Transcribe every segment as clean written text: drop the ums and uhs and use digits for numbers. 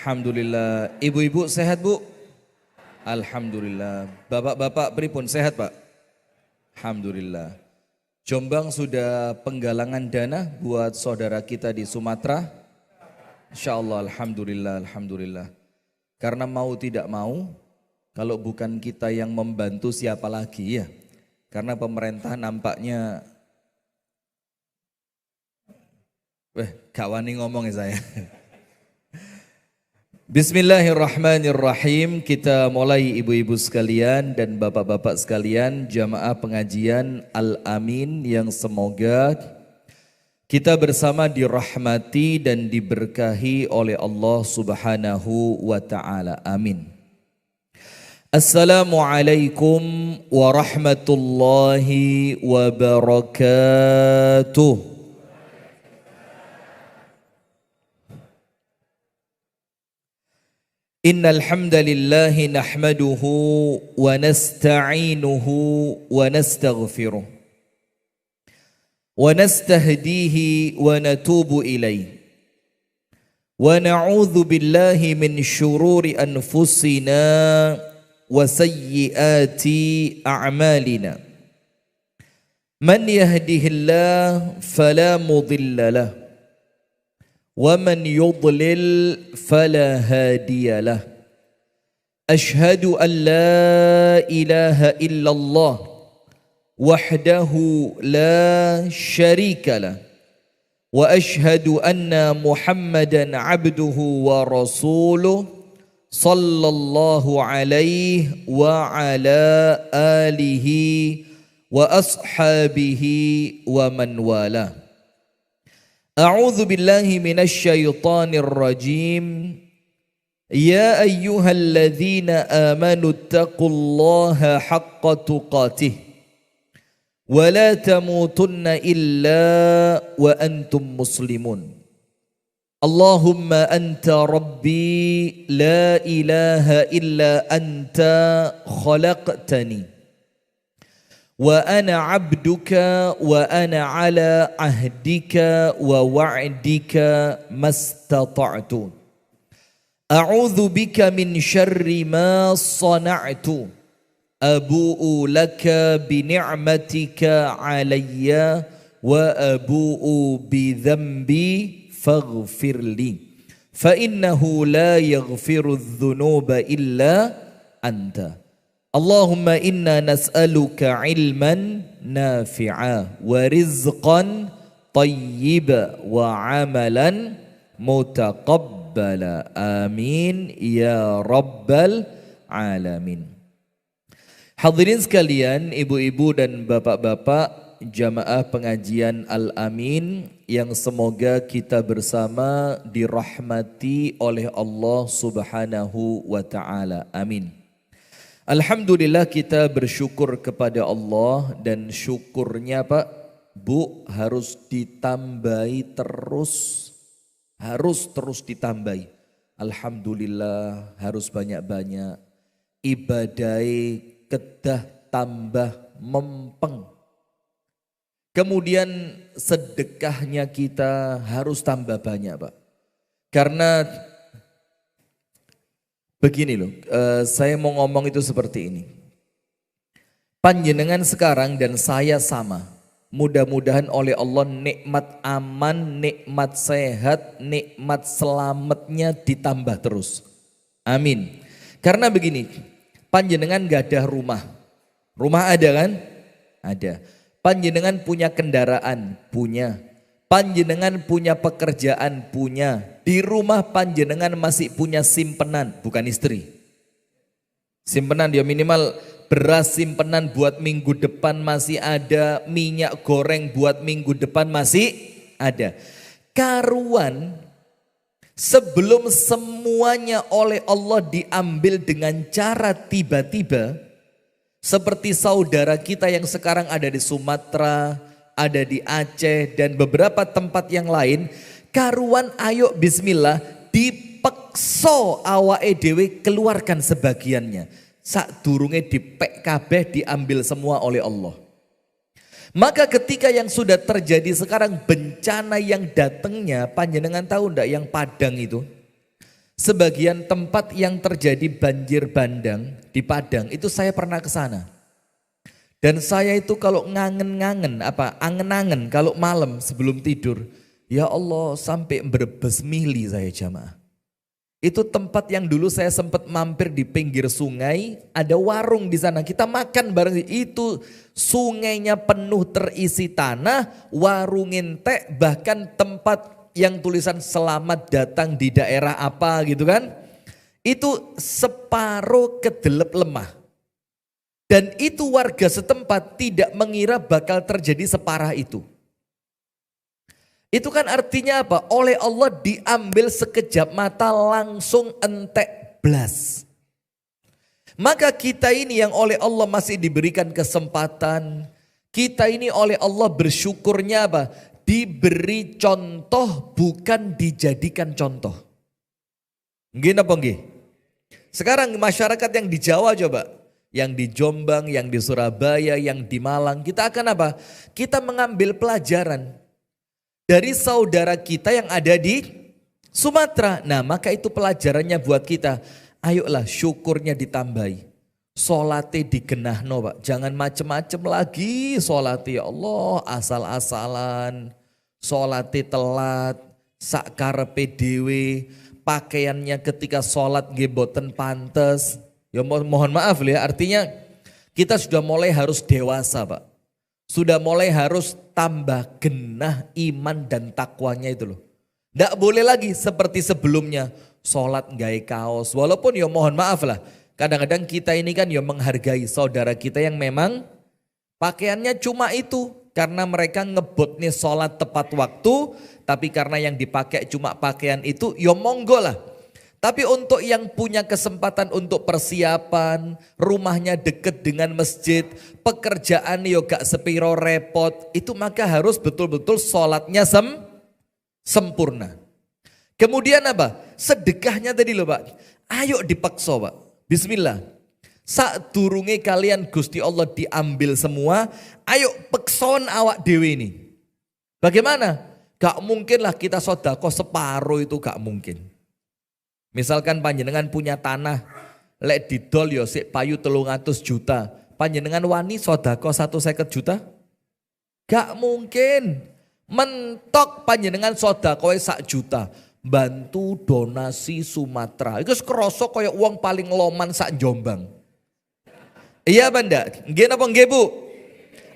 Alhamdulillah. Ibu-ibu sehat bu? Alhamdulillah. Bapak-bapak pripun sehat pak? Alhamdulillah. Jombang sudah penggalangan dana buat saudara kita di Sumatera. Insya Allah, Alhamdulillah, Alhamdulillah. Karena mau tidak mau, kalau bukan kita yang membantu siapa lagi ya? Karena pemerintah nampaknya, gak wani ngomong ya saya. Bismillahirrahmanirrahim. Kita mulai ibu-ibu sekalian dan bapak-bapak sekalian, jamaah pengajian Al-Amin yang semoga kita bersama dirahmati dan diberkahi oleh Allah Subhanahu wa taala. Amin. Assalamualaikum warahmatullahi wabarakatuh. Innal hamdalillah nahmaduhu wa nasta'inuhu wa nastaghfiruh wa nastahdihi wa natubu ilayh wa na'udzu billahi min syururi anfusina wa sayyiati a'malina. Man yahdihillahu fala mudilla lahu ومن يضلل فلا هادي له. أشهد أن لا إله إلا الله وحده لا شريك له وأشهد أن محمدا عبده ورسوله صلى الله عليه وعلى آله وأصحابه ومن والاه. أعوذ بالله من الشيطان الرجيم. يا أيها الذين آمنوا اتقوا الله حق تقاته ولا تموتن إلا وأنتم مسلمون. اللهم أنت ربي لا إله إلا أنت خلقتني وأنا عبدك وأنا على عهدك ووعدك ما استطعت. أعوذ بك من شر ما صنعت. أبوء لك بنعمتك علي وأبوء بذنبي فاغفر لي فإنه لا يغفر الذنوب إلا أنت. Allahumma inna nas'aluka ilman nafi'a wa rizqan tayyiba wa amalan mutaqabbala. Amin ya rabbal alamin. Hadirin sekalian, ibu-ibu dan bapak-bapak jamaah pengajian Al-Amin yang semoga kita bersama dirahmati oleh Allah Subhanahu wa taala. Amin. Alhamdulillah kita bersyukur kepada Allah, dan syukurnya Pak, Bu, harus ditambahi terus. Harus terus ditambahi. Alhamdulillah harus banyak-banyak. Ibadai kedah tambah mempeng. Kemudian sedekahnya kita harus tambah banyak Pak. Karena begini loh, saya mau ngomong itu seperti ini. Panjenengan sekarang dan saya sama. Mudah-mudahan oleh Allah nikmat aman, nikmat sehat, nikmat selamatnya ditambah terus. Amin. Karena begini, panjenengan gak ada rumah. Rumah ada kan? Ada. Panjenengan punya kendaraan? Punya. Panjenengan punya pekerjaan? Punya. Di rumah panjenengan masih punya simpenan, bukan istri. Simpenan dia minimal beras simpenan buat minggu depan masih ada, minyak goreng buat minggu depan masih ada. Karuan sebelum semuanya oleh Allah diambil dengan cara tiba-tiba, seperti saudara kita yang sekarang ada di Sumatera, ada di Aceh dan beberapa tempat yang lain. Karuan ayo bismillah dipekso awake dhewe keluarkan sebagiannya. Sak durunge dipek kabeh diambil semua oleh Allah. Maka ketika yang sudah terjadi sekarang bencana yang datangnya, panjenengan tahu ndak yang Padang itu? Sebagian tempat yang terjadi banjir bandang di Padang itu saya pernah ke sana. Dan saya itu kalau angen-angen kalau malam sebelum tidur, ya Allah sampai berbes mili saya jamaah. Itu tempat yang dulu saya sempat mampir di pinggir sungai, ada warung di sana. Kita makan bareng, itu sungainya penuh terisi tanah, warung entek, bahkan tempat yang tulisan selamat datang di daerah apa gitu kan. Itu separuh kedelep lemah. Dan itu warga setempat tidak mengira bakal terjadi separah itu. Itu kan artinya apa? Oleh Allah diambil sekejap mata langsung entek blas. Maka kita ini yang oleh Allah masih diberikan kesempatan. Kita ini oleh Allah bersyukurnya apa? Diberi contoh bukan dijadikan contoh. Nggih napa nggih? Sekarang masyarakat yang di Jawa coba. Yang di Jombang, yang di Surabaya, yang di Malang. Kita akan apa? Kita mengambil pelajaran dari saudara kita yang ada di Sumatera. Nah maka itu pelajarannya buat kita. Ayolah syukurnya ditambahi. Sholatnya digenahno Pak. Jangan macem-macem lagi sholatnya. Ya Allah asal-asalan. Sholatnya telat. Sakkarepe dhewe. Pakaiannya ketika sholat nggih boten pantes. Ya mohon maaf ya, artinya kita sudah mulai harus dewasa Pak. Sudah mulai harus tambah genah iman dan takwanya itu loh. Tidak boleh lagi seperti sebelumnya sholat nggak kaos. Walaupun ya mohon maaf lah, kadang-kadang kita ini kan ya menghargai saudara kita yang memang pakaiannya cuma itu. Karena mereka ngebut nih sholat tepat waktu, tapi karena yang dipakai cuma pakaian itu, ya monggo lah. Tapi untuk yang punya kesempatan untuk persiapan, rumahnya deket dengan masjid, pekerjaan yo gak sepiro repot, itu maka harus betul-betul sholatnya sempurna. Kemudian apa? Sedekahnya tadi loh Pak, ayo dipaksa Pak, bismillah. Saat durunge kalian Gusti Allah diambil semua, ayo pekson awak dewi ini. Bagaimana? Gak mungkin lah kita sodako separuh itu gak mungkin. Misalkan panjenengan punya tanah, lek didol yo sik payu 300 juta. Panjenengan wani sodako 150 juta? Gak mungkin. Mentok panjenengan sodako 1 juta. Bantu donasi Sumatera. Itu kerosok kayak uang paling loman sak Jombang. Iya banda, nggih napa nggih Bu?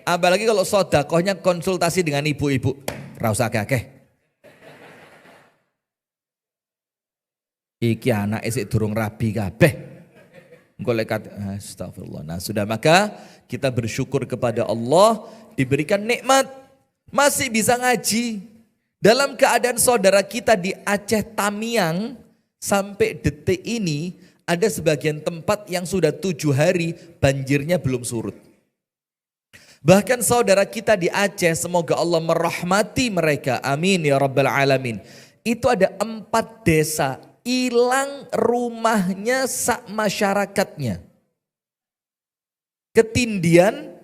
Apalagi kalau sodakohnya konsultasi dengan ibu-ibu. Ra usah akeh. Iki anak esik durung rabi kabeh. Engko lek astagfirullah. Nah, sudah maka kita bersyukur kepada Allah diberikan nikmat masih bisa ngaji. Dalam keadaan saudara kita di Aceh Tamiang sampai detik ini ada sebagian tempat yang sudah 7 hari banjirnya belum surut. Bahkan saudara kita di Aceh, semoga Allah merahmati mereka. Amin ya rabbal alamin. Itu ada 4 desa hilang rumahnya sak masyarakatnya. Ketindian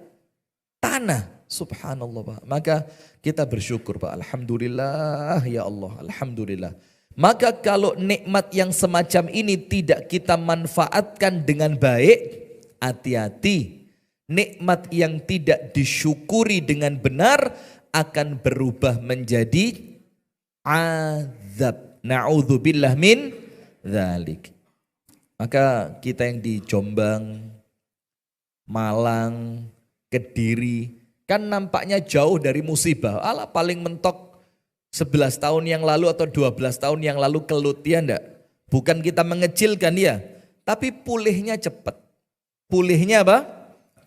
tanah. Subhanallah Pak. Maka kita bersyukur Pak. Alhamdulillah ya Allah. Alhamdulillah. Maka kalau nikmat yang semacam ini tidak kita manfaatkan dengan baik, hati-hati. Nikmat yang tidak disyukuri dengan benar akan berubah menjadi azab. Na'udzubillah min dzalik. Maka kita yang di Jombang, Malang, Kediri kan nampaknya jauh dari musibah. Alah paling mentok 11 tahun yang lalu atau 12 tahun yang lalu kelut ya enggak. Bukan kita mengecilkan dia, tapi pulihnya cepat. Pulihnya apa?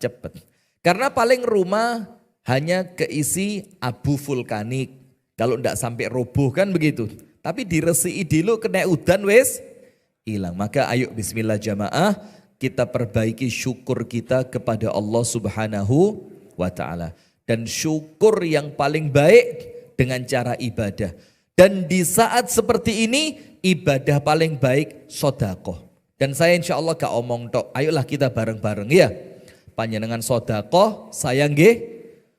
Cepat. Karena paling rumah hanya keisi abu vulkanik. Kalau enggak sampai roboh kan begitu. Tapi diresiki dulu kena udan wes hilang. Maka ayo bismillah jamaah kita perbaiki syukur kita kepada Allah Subhanahu wa ta'ala. Dan syukur yang paling baik dengan cara ibadah. Dan di saat seperti ini ibadah paling baik sodakoh. Dan saya insya Allah gak omong tok, ayolah kita bareng-bareng ya. Panjenengan sodakoh, saya nggih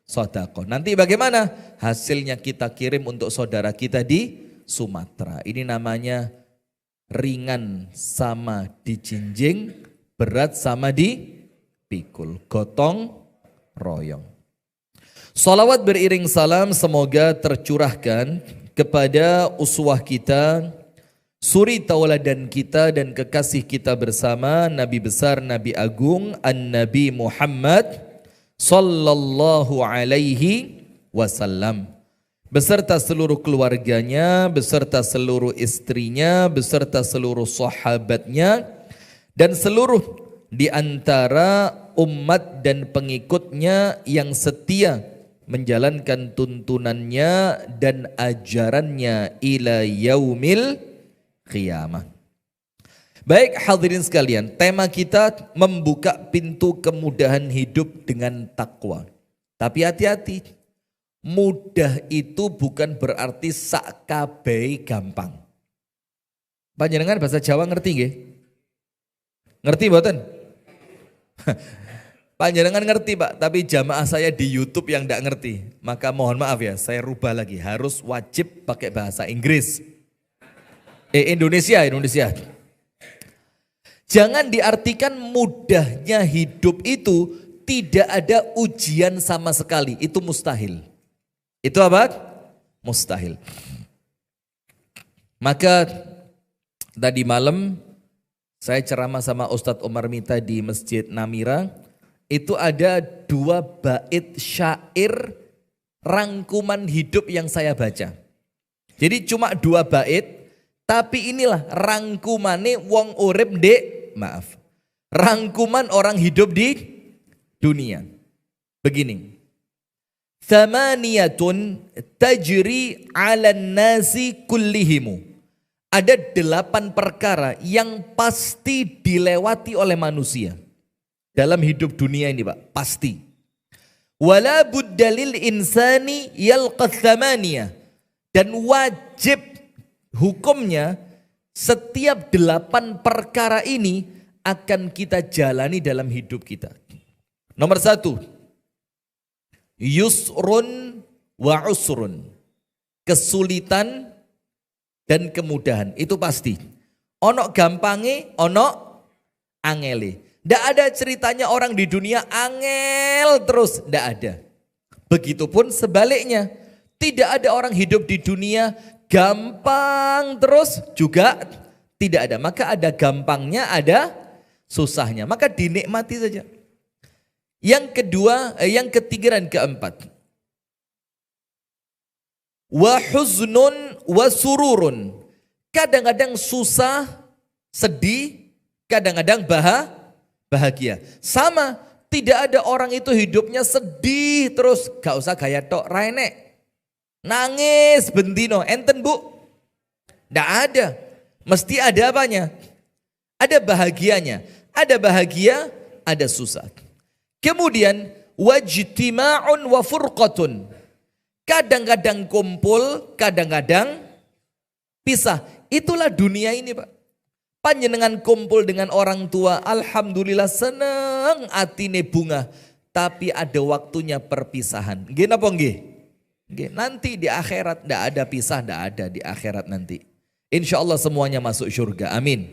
sodakoh. Nanti bagaimana? Hasilnya kita kirim untuk saudara kita di Sumatera. Ini namanya ringan sama dijinjing, berat sama dipikul, gotong royong. Salawat beriring salam semoga tercurahkan kepada uswah kita, suri tauladan kita dan kekasih kita bersama, Nabi besar, Nabi agung, An-Nabi Muhammad sallallahu alaihi wasallam. Beserta seluruh keluarganya, beserta seluruh istrinya, beserta seluruh sahabatnya, dan seluruh di antara umat dan pengikutnya yang setia menjalankan tuntunannya dan ajarannya ila yaumil qiyamah. Baik hadirin sekalian, tema kita membuka pintu kemudahan hidup dengan takwa. Tapi hati-hati, mudah itu bukan berarti sak kabeh gampang. Panjenengan bahasa Jawa ngerti nggih? Ngerti mboten? Panjenengan ngerti Pak, tapi jamaah saya di YouTube yang enggak ngerti. Maka mohon maaf ya, saya rubah lagi, harus wajib pakai bahasa Inggris. Indonesia. Jangan diartikan mudahnya hidup itu tidak ada ujian sama sekali, itu mustahil. Itu apa? Mustahil. Maka tadi malam saya ceramah sama Ustadz Omar Mita di Masjid Namira. Itu ada 2 bait syair rangkuman hidup yang saya baca. Jadi cuma 2 bait, tapi inilah rangkumane wong urip rangkuman orang hidup di dunia. Begini. Thamaniyatun tajri 'alan nasi kullihimu. Ada 8 perkara yang pasti dilewati oleh manusia dalam hidup dunia ini Pak, pasti. Wala buddalil insani yalqa thamaniyah. Dan wajib hukumnya setiap 8 perkara ini akan kita jalani dalam hidup kita. Nomor 1. Yusrun wa usrun. Kesulitan dan kemudahan, itu pasti. Ono gampange, ono angele. Nggak ada ceritanya orang di dunia angel terus, nggak ada. Begitupun sebaliknya, tidak ada orang hidup di dunia gampang terus juga tidak ada. Maka ada gampangnya, ada susahnya. Maka dinikmati saja. Yang kedua, yang ketiga dan keempat. Wa huznun wa sururun. Kadang-kadang susah, sedih, kadang-kadang bahagia. Sama, tidak ada orang itu hidupnya sedih terus, gak usah gaya tok, rene. Nangis bentino, enten Bu? Nggak ada. Mesti ada apanya? Ada bahagianya. Ada bahagia, ada susah. Kemudian wajtima'un wa furqatun. Kadang-kadang kumpul, kadang-kadang pisah. Itulah dunia ini Pak. Panjenengan kumpul dengan orang tua, alhamdulillah seneng atine bunga. Tapi ada waktunya perpisahan. Nggih napa nggih? Nggih, nanti di akhirat ndak ada pisah, ndak ada di akhirat nanti. Insya Allah semuanya masuk surga, amin.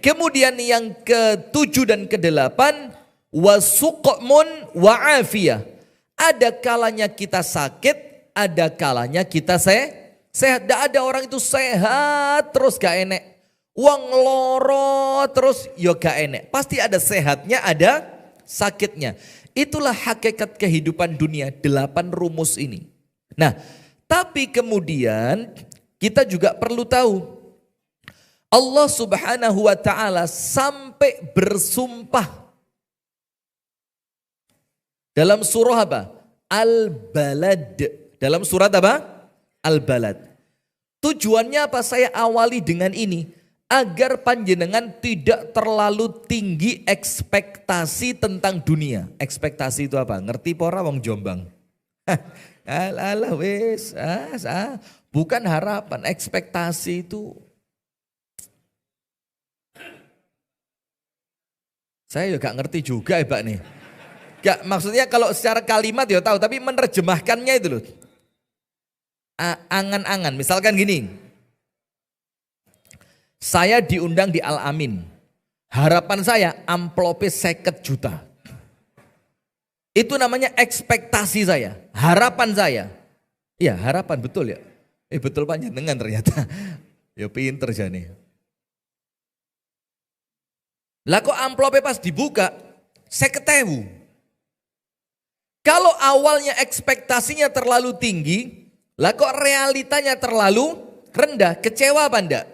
Kemudian yang ke-7 dan ke-8, wasuqmun wa afiyah. Ada kalanya kita sakit, ada kalanya kita sehat. Tidak ada orang itu sehat terus gak enek. Uang loro terus yo gak enek. Pasti ada sehatnya, ada sakitnya. Itulah hakikat kehidupan dunia, 8 rumus ini. Nah, tapi kemudian kita juga perlu tahu, Allah Subhanahu wa taala sampai bersumpah dalam surah apa? Al-Balad. Dalam surat apa? Al-Balad. Tujuannya apa? Saya awali dengan ini. Agar panjenengan tidak terlalu tinggi ekspektasi tentang dunia. Ekspektasi itu apa? Ngerti pora wong Jombang? Alah wis. Bukan harapan, ekspektasi itu. Saya juga gak ngerti juga ya Pak nih. Gak, maksudnya kalau secara kalimat ya tahu, tapi menerjemahkannya itu loh. Angan-angan, misalkan gini. Saya diundang di Al-Amin. Harapan saya amplopnya 50 juta. Itu namanya ekspektasi saya, harapan saya. Ya harapan betul ya. Betul panjenengan ternyata. Ya pinter jane. Lah kok amplopnya pas dibuka 50.000. Kalau awalnya ekspektasinya terlalu tinggi, lah kok realitanya terlalu rendah, kecewa apa enggak?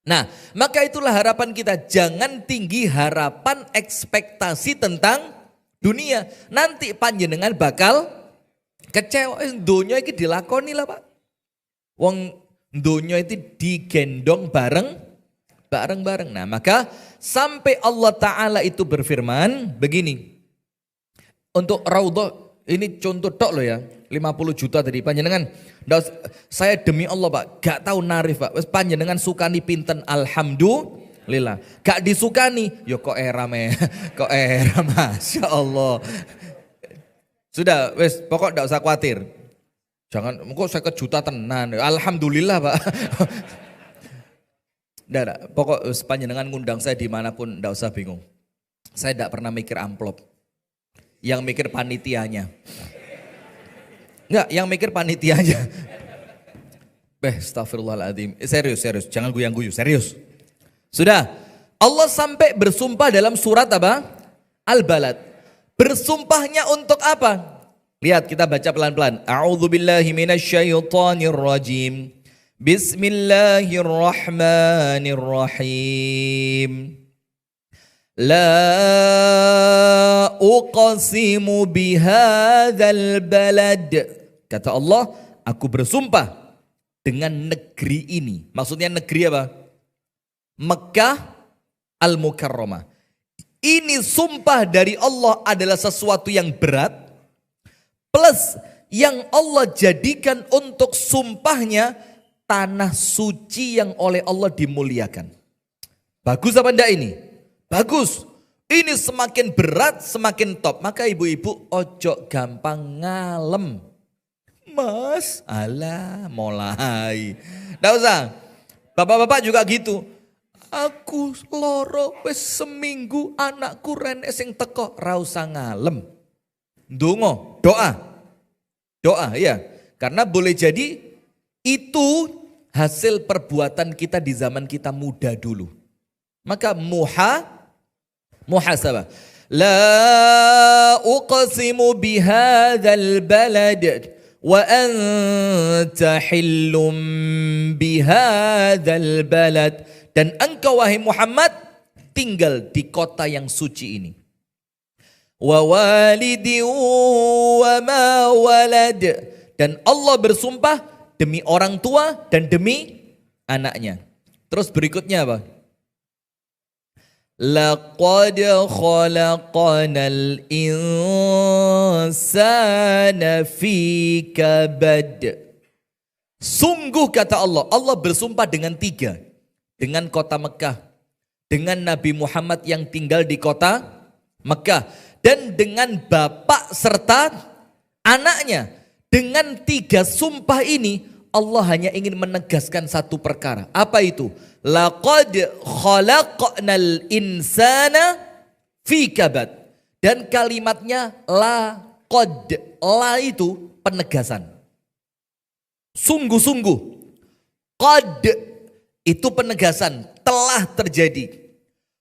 Nah, maka itulah harapan kita. Jangan tinggi harapan ekspektasi tentang dunia. Nanti panjenengan bakal kecewa. Dunia ini dilakoni lah Pak. Wong dunia itu digendong bareng-bareng. Nah, maka sampai Allah Ta'ala itu berfirman begini. Untuk Raudhah, ini contoh tok loh ya, 50 juta tadi panjenengan. Saya demi Allah Pak, gak tahu narif Pak. Panjenengan sukani pinten alhamdulillah. Gak disukani, yo kok era kok era Masya Allah. Sudah, wes pokok gak usah khawatir. Jangan, kok saya juta tenan. Alhamdulillah Pak. Nggak, pokok panjenengan ngundang saya dimanapun gak usah bingung. Saya gak pernah mikir amplop. Yang mikir panitianya. Enggak, yang mikir panitianya. Astagfirullahaladzim. Serius. Jangan guyang-guyu, serius. Sudah. Allah sampai bersumpah dalam surat apa? Al-Balad. Bersumpahnya untuk apa? Lihat, kita baca pelan-pelan. A'udzubillahi minasyaitonirrajim. Bismillahirrahmanirrahim. La uqsimu bihadzal balad. Kata Allah, aku bersumpah dengan negeri ini. Maksudnya negeri apa? Mekkah Al-Mukarramah. Ini sumpah dari Allah adalah sesuatu yang berat. Plus yang Allah jadikan untuk sumpahnya tanah suci yang oleh Allah dimuliakan. Bagus apa enggak ini? Bagus. Ini semakin berat, semakin top. Maka ibu-ibu ojo gampang ngalem. Mas, alah mulai. Nggak usah. Bapak-bapak juga gitu. Aku loro wis seminggu anakku renek sing teko. Ra usah ngalem. Ndonga, doa ya. Karena boleh jadi itu hasil perbuatan kita di zaman kita muda dulu. Maka muhasabah. La uqsimu bihadzal balad wa anta hillum bihadzal balad. Dan engkau wahai Muhammad tinggal di kota yang suci ini. Wa walidi wa ma walad. Dan Allah bersumpah demi orang tua dan demi anaknya. Terus berikutnya apa? Laqad khalaqanal insana fi kabad. Sungguh kata Allah, Allah bersumpah dengan 3. Dengan kota Mekkah, dengan Nabi Muhammad yang tinggal di kota Mekkah, dan dengan bapak serta anaknya. Dengan 3 sumpah ini Allah hanya ingin menegaskan satu perkara. Apa itu? Laqad khalaqnal insana fi kabad. Dan kalimatnya laqad. La itu penegasan. Sungguh-sungguh. Qad itu penegasan. Telah terjadi.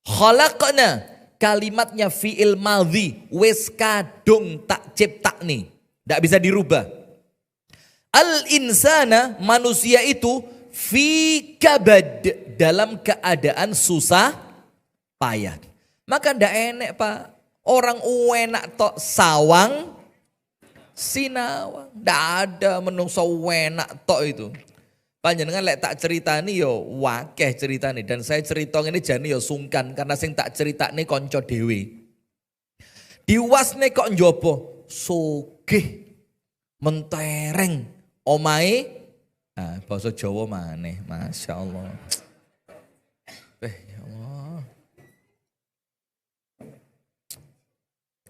Khalaqna. Kalimatnya fi'il madhi. Wes kadung tak ciptakni. Tidak bisa dirubah. Al-insana, manusia itu fi kabad, dalam keadaan susah payah. Maka ndak enek Pak, orang enak tok sawang sinawang. Ndak ada menungso enak tok itu. Panjenengan lek tak ceritani yo wakeh ceritani, dan saya cerita ngene jane yo sungkan karena sing tak ceritane kanca dhewe. Diwasne kok njobo sugih mentereng omahe, bahasa Jawa maneh, Masya Allah. Ya Allah.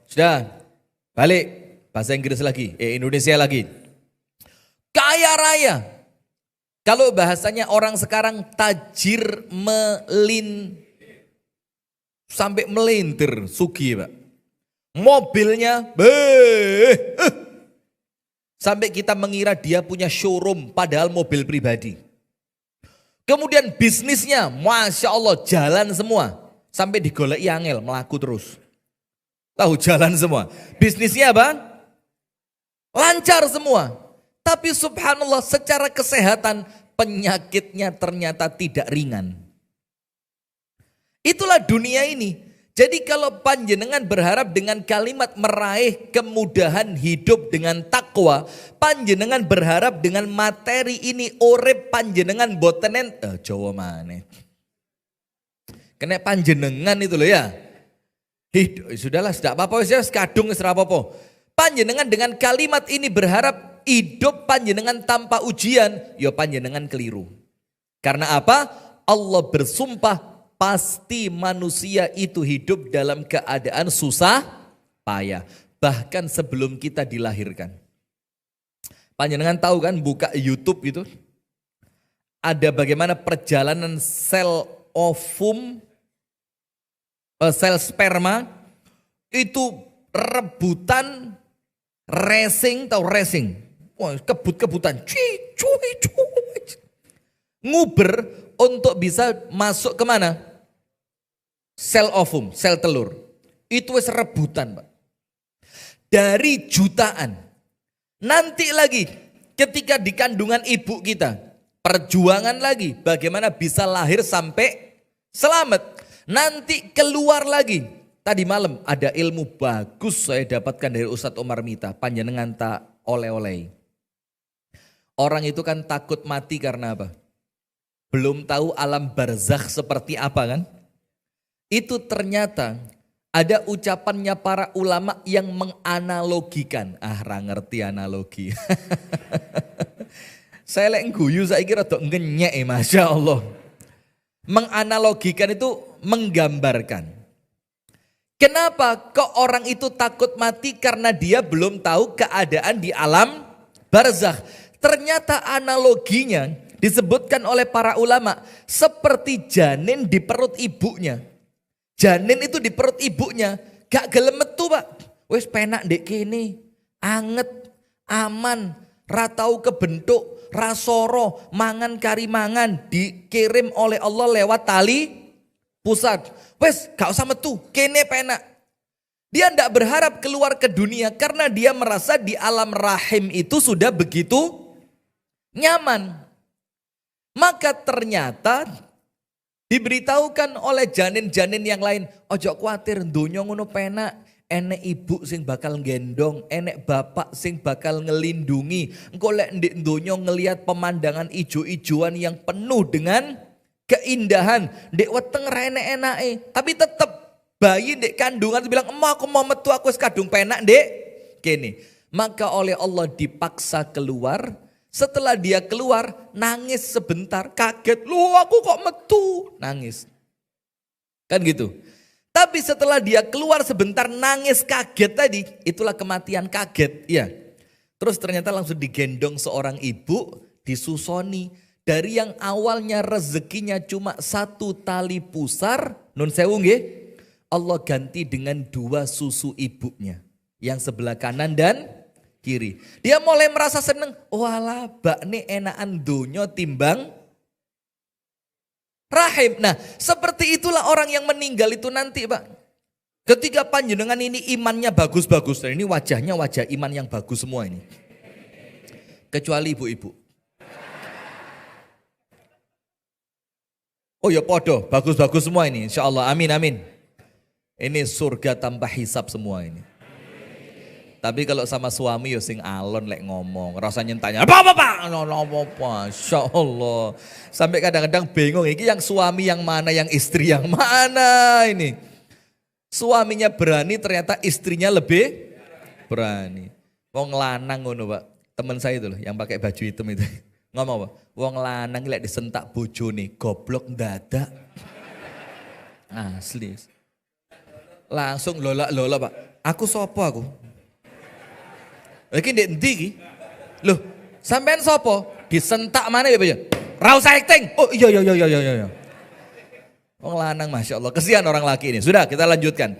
Sudah, balik bahasa Inggris lagi, Indonesia lagi. Kaya raya, Kalau bahasanya orang sekarang tajir sampai melintir sugih, Pak. Mobilnya sampai kita mengira dia punya showroom padahal mobil pribadi. Kemudian bisnisnya Masya Allah jalan semua. Sampai digoleki angel melaku terus. Tahu jalan semua. Bisnisnya apa? Lancar semua. Tapi subhanallah secara kesehatan penyakitnya ternyata tidak ringan. Itulah dunia ini. Jadi kalau panjenengan berharap dengan kalimat meraih kemudahan hidup dengan takwa, panjenengan berharap dengan materi ini urip panjenengan botenen Jawa maneh. Kena panjenengan itu loh ya. Hidup sudahlah, tidak apa-apa wis kadung wis ora apa-apa. Panjenengan dengan kalimat ini berharap hidup panjenengan tanpa ujian, ya panjenengan keliru. Karena apa? Allah bersumpah pasti manusia itu hidup dalam keadaan susah payah. Bahkan sebelum kita dilahirkan. Panjenengan tahu kan buka YouTube itu. Ada bagaimana perjalanan sel ovum, sel sperma. Itu rebutan racing, tahu racing. Wah, kebut-kebutan. Nguber untuk bisa masuk kemana? Sel ovum, sel telur. Itu wis rebutan, Pak. Dari jutaan. Nanti lagi ketika di kandungan ibu kita, perjuangan lagi bagaimana bisa lahir sampai selamat. Nanti keluar lagi. Tadi malam ada ilmu bagus saya dapatkan dari Ustadz Omar Mita. Panjenengan tak oleh-oleh. Orang itu kan takut mati karena apa? Belum tahu alam barzakh seperti apa kan? Itu ternyata ada ucapannya para ulama yang menganalogikan. Ra ngerti analogi. Saya lek guyu saiki rada ngenyek Masya Allah. Menganalogikan itu menggambarkan. Kenapa kok orang itu takut mati? Karena dia belum tahu keadaan di alam barzakh. Ternyata analoginya disebutkan oleh para ulama seperti janin di perut ibunya. Janin itu di perut ibunya gak gelem metu, Pak. Wis penak ndek kene, anget, aman, ra tau kebentuk, rasoro, mangan kari mangan, dikirim oleh Allah lewat tali pusat. Wes gak usah metu, kene penak. Dia ndak berharap keluar ke dunia karena dia merasa di alam rahim itu sudah begitu nyaman. Maka ternyata diberitahukan oleh janin-janin yang lain, ojo kuatir donya ngono penak, enek ibu sing bakal gendong, enek bapak sing bakal ngelindungi. Engko lek ndek donya ngelihat pemandangan ijo-ijoan yang penuh dengan keindahan, ndek weteng ra enek-enake, tapi tetep bayi ndek kandungan bilang, "Emma aku mau metu, aku wis kadung penak ndek kene." Maka oleh Allah dipaksa keluar. Setelah dia keluar, nangis sebentar, kaget. Loh aku kok metu? Nangis. Kan gitu. Tapi setelah dia keluar sebentar, nangis kaget tadi. Itulah kematian kaget. Ya. Terus ternyata langsung digendong seorang ibu, disusoni. Dari yang awalnya rezekinya cuma satu tali pusar, nun sewu nggih, Allah ganti dengan 2 susu ibunya. Yang sebelah kanan dan kiri. Dia mulai merasa seneng. Walah bakne enakan donyo timbang rahim. Nah seperti itulah orang yang meninggal itu nanti, Pak. Ketika panjenengan ini imannya bagus-bagus. Dan ini wajahnya wajah iman yang bagus semua ini. Kecuali ibu-ibu. Oh ya podo, bagus-bagus semua ini. Insya Allah, amin amin. Ini surga tanpa hisab semua ini. Tapi kalau sama suami ya sing alon lek ngomong, rasanya tanya apa Pak? Masya Allah. Sampai kadang-kadang bingung, ini yang suami yang mana, yang istri yang mana ini. Suaminya berani ternyata istrinya lebih berani. Wong lanang ngono, Pak. Teman saya itu loh yang pakai baju hitam itu. Ngomong apa? Wong lanang lek disentak bojone goblok ndadak. Asli. Langsung lola Pak. Aku sopo aku? Lagi ndek endi iki? Loh, sampean sapa? Disentak mana ya, Pak? Ra usah acting. Oh iya. Orang lanang Masya Allah, kesian orang laki ini. Sudah kita lanjutkan.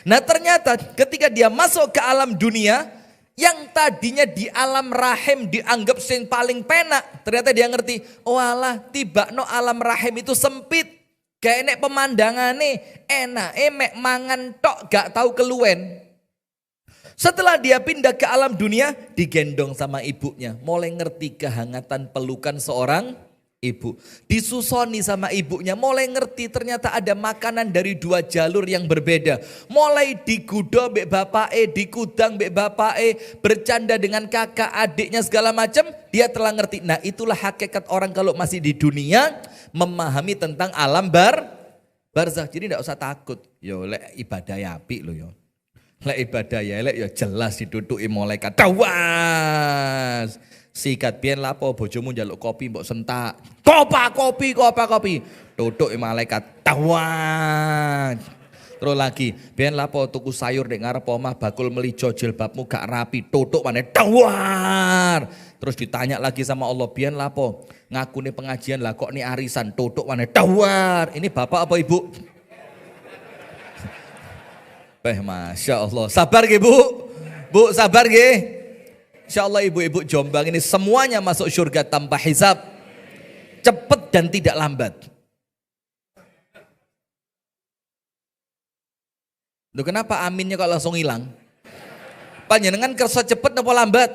Nah ternyata ketika dia masuk ke alam dunia, yang tadinya di alam rahim dianggap yang paling penak. Ternyata dia ngerti, oh alah tiba no alam rahim itu sempit. Gak enek pemandangannya, enak mek mangan tok gak tahu keluen. Setelah dia pindah ke alam dunia, digendong sama ibunya. Mulai ngerti kehangatan pelukan seorang ibu. Disusoni sama ibunya, mulai ngerti ternyata ada makanan dari dua jalur yang berbeda. Mulai digudo mbek bapake, dikudang mbek bapake, bercanda dengan kakak adiknya segala macam, dia telah ngerti. Nah itulah hakikat orang kalau masih di dunia, memahami tentang alam barzakh. Jadi tidak usah takut. Yo lek ibadah ya apik lo yo. Lek ibadah ya lek yo jelas diduduki malaikat. Dawas. Sikat biyen lapo bojomu njaluk kopi mbok sentak. Kopi. Tutuk malaikat. Tawan. Terus lagi, biyen lapo tuku sayur nek ngarep omah bakul melijo jilbabmu gak rapi. Tutuk maneh tawar. Terus ditanya lagi sama Allah, biyen lapo ngakune pengajian lah kok ni arisan. Tutuk maneh tawar. Ini bapak apa ibu? Masya Allah. Sabar nggih Bu? Bu sabar nggih? Insya Allah ibu-ibu Jombang ini semuanya masuk surga tanpa hisab. Cepat dan tidak lambat. Loh kenapa aminnya kok langsung hilang? Panjenengan kersa cepet apa lambat?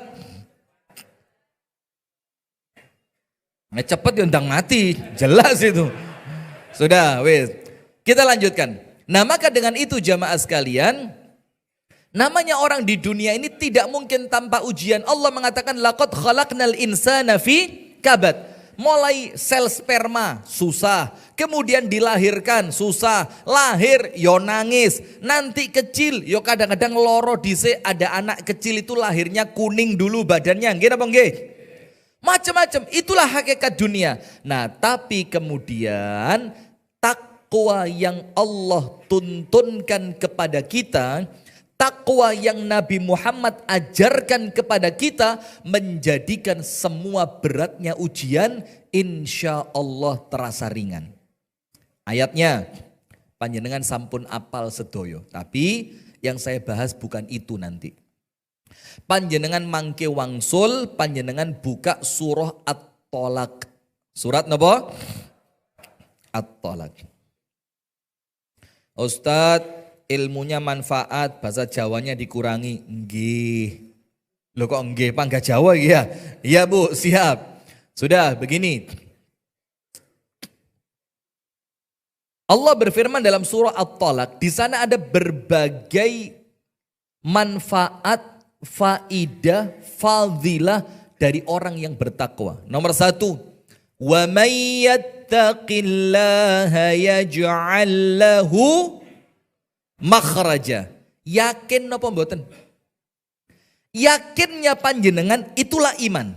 Nah cepet ya undang mati. Jelas itu. Sudah wis. Kita lanjutkan. Nah maka dengan itu jamaah sekalian, namanya orang di dunia ini tidak mungkin tanpa ujian. Allah mengatakan laqad khalaqnal insana fi kabad. Mulai sel sperma susah, kemudian dilahirkan susah, lahir yo nangis, nanti kecil yo kadang-kadang loro dhisik, ada anak kecil itu lahirnya kuning dulu badannya, nggih napa nggih? Macam-macam, itulah hakikat dunia. Nah, tapi kemudian takwa yang Allah tuntunkan kepada kita, takwa yang Nabi Muhammad ajarkan kepada kita menjadikan semua beratnya ujian insya Allah terasa ringan. Ayatnya panjenengan sampun apal sedoyo, tapi yang saya bahas bukan itu nanti. Panjenengan mangke wangsul, panjenengan buka surah At-Tolak. Surat napa? At-Tolak. Ustadz, ilmunya manfaat, bahasa Jawanya dikurangi. Nggih. Loh kok nggih, pangga Jawa ya? Iya Bu, siap. Sudah begini. Allah berfirman dalam surah At-Talaq, di sana ada berbagai manfaat, faidah, fadilah dari orang yang bertakwa. Nomor 1, wa may yattaqillaha yaj'al lahu makhraja. Yakin napa mboten? Yakinnya panjenengan itulah iman.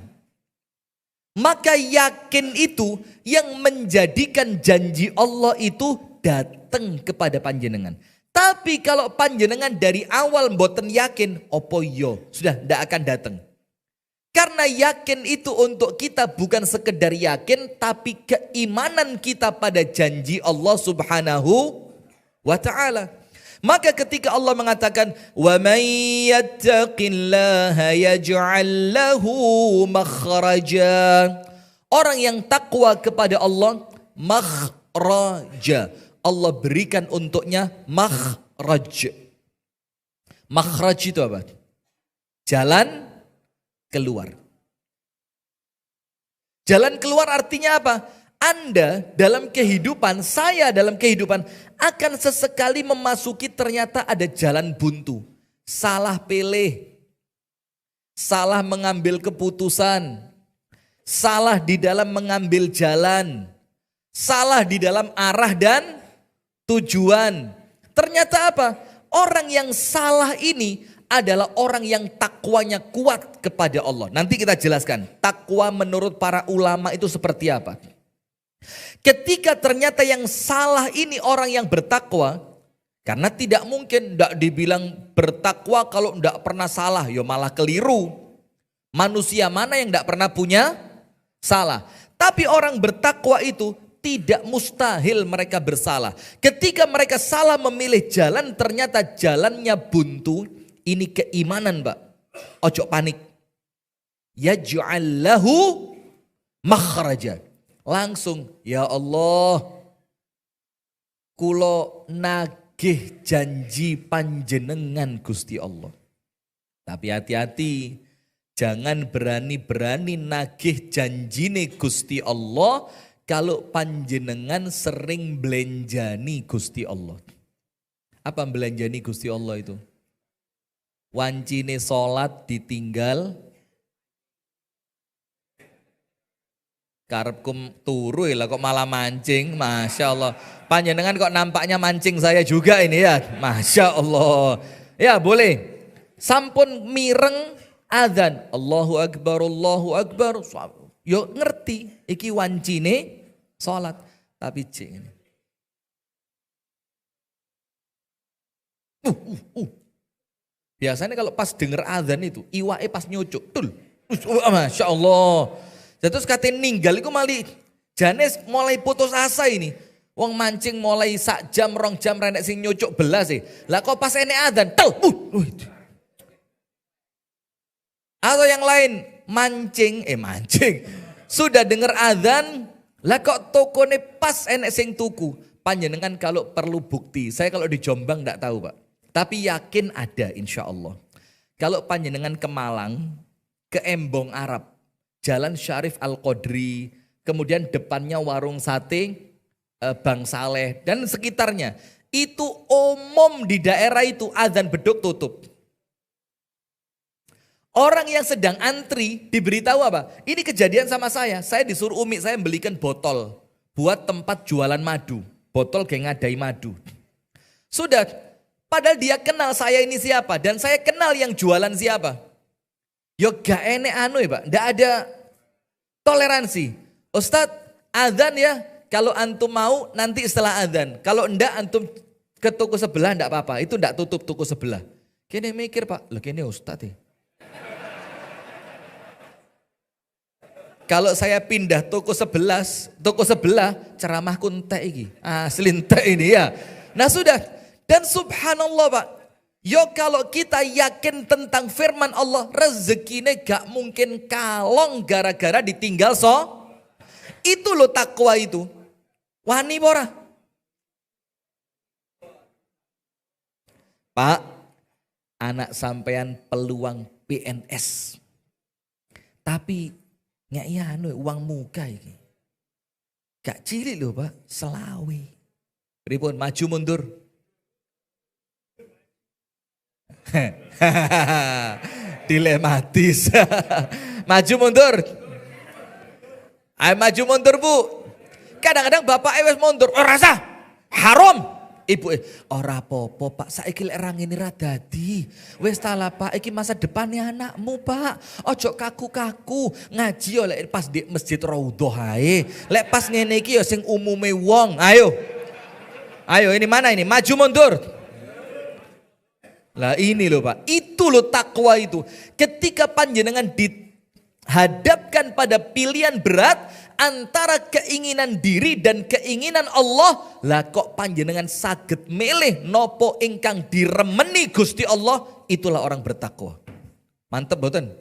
Maka yakin itu yang menjadikan janji Allah itu datang kepada panjenengan. Tapi kalau panjenengan dari awal mboten yakin, opo yo, sudah ndak akan datang. Karena yakin itu untuk kita bukan sekedar yakin, tapi keimanan kita pada janji Allah Subhanahu wa ta'ala. Maka ketika Allah mengatakan wa may yattaqillaha yaj'al lahu makhraja, orang yang takwa kepada Allah, makhraja, Allah berikan untuknya makhraj. Makhraj itu apa? Jalan keluar. Jalan keluar artinya apa? Anda dalam kehidupan, saya dalam kehidupan akan sesekali memasuki ternyata ada jalan buntu. Salah pilih, salah mengambil keputusan, salah di dalam mengambil jalan, salah di dalam arah dan tujuan. Ternyata apa? Orang yang salah ini adalah orang yang takwanya kuat kepada Allah. Nanti kita jelaskan takwa menurut para ulama itu seperti apa. Ketika ternyata yang salah ini orang yang bertakwa, karena tidak mungkin tidak dibilang bertakwa kalau tidak pernah salah, ya malah keliru. Manusia mana yang tidak pernah punya salah. Tapi orang bertakwa itu tidak mustahil mereka bersalah. Ketika mereka salah memilih jalan, ternyata jalannya buntu. Ini keimanan, Pak. Ojo panik. Yaj'al lahu makhraja. Langsung, ya Allah, kulo nagih janji panjenengan Gusti Allah. Tapi hati-hati, jangan berani-berani nagih janjine Gusti Allah kalau panjenengan sering belenjani Gusti Allah. Apa belenjani Gusti Allah itu? Wancine sholat ditinggal, karepkum turu lah kok malah mancing, Masya Allah. Panjenengan kok nampaknya mancing saya juga ini ya, Masya Allah. Ya boleh, sampun mireng adzan, Allahu Akbar, Allahu Akbar. Yo ngerti, iki wancine sholat. Tapi cik ini. Biasanya kalau pas denger adzan itu, iwae pas nyucuk, tul. Masya Allah. Terus katain ninggal itu mali Janes mulai putus asa ini. Wong mancing mulai sak jam, rong jam renek sing nyucuk belas sih. Lah kok pas ini adzan, tel. Atau yang lain mancing. Sudah denger adzan, lah kok tokone pas enek sing tuku. Panjenengan kalau perlu bukti, saya kalau di Jombang enggak tahu, Pak. Tapi yakin ada insya Allah. Kalau panjenengan ke Malang, ke Embong Arab, Jalan Syarif Al-Qadri, kemudian depannya warung sate Bang Saleh dan sekitarnya. Itu umum di daerah itu adzan beduk tutup. Orang yang sedang antri diberitahu apa? Ini kejadian sama saya disuruh umi saya belikan botol buat tempat jualan madu. Botol kayak ngadai madu. Sudah, padahal dia kenal saya ini siapa dan saya kenal yang jualan siapa. Yo gak enek anu ya Pak, gak ada toleransi. Ustadz adzan ya, kalau antum mau nanti setelah adzan. Kalau enggak antum ke toko sebelah enggak apa-apa, itu enggak tutup toko sebelah. Kini mikir Pak, loh kini Ustadz ya. Kalau saya pindah toko sebelah ceramahku entek iki. Asli entek ini ya. Nah sudah, dan subhanallah Pak. Yo kalau kita yakin tentang firman Allah, rezekinya gak mungkin kalong gara-gara ditinggal Itu loh takwa itu. Wani pora. Pak, anak sampean peluang PNS. Tapi nggak iya uang muka ini. Gak cilik loh Pak, selawe. Pripun maju mundur. Dilematis. Maju mundur. Ayo maju mundur Bu. Kadang-kadang bapak wis mundur. Oh rasa haram. Ibu ora apa-apa Pak, saiki lek ra ngene ra dadi. Wis ta lah Pak, iki masa depannya anakmu Pak. Ojo kaku-kaku, ngaji yo lek pas di Masjid Raudhah ae. Lek pas ngene iki yo sing umume wong. Ayo. Ayo ini mana ini? Maju mundur. Lah ini loh Pak, itu loh takwa itu. Ketika panjenengan dihadapkan pada pilihan berat antara keinginan diri dan keinginan Allah, lah kok panjenengan saged milih nopo ingkang diremeni Gusti Allah, itulah orang bertakwa. Mantep boten?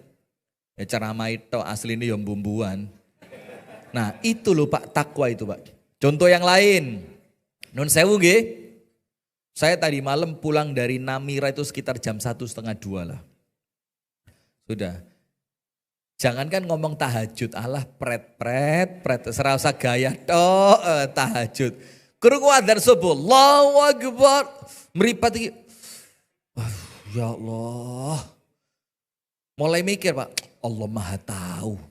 Ya ceramah itu aslinya yang bumbuan. Nah itu loh Pak takwa itu Pak. Contoh yang lain, nun sewu nggih. Saya tadi malam pulang dari Namira itu sekitar jam 1:30 lah. Sudah. Jangankan ngomong tahajud, Allah pret, serasa gaya tahajud. Krungu adzan subuh, Allahu Akbar. Meripat iki. Ya Allah. Mulai mikir Pak, Allah Maha tahu.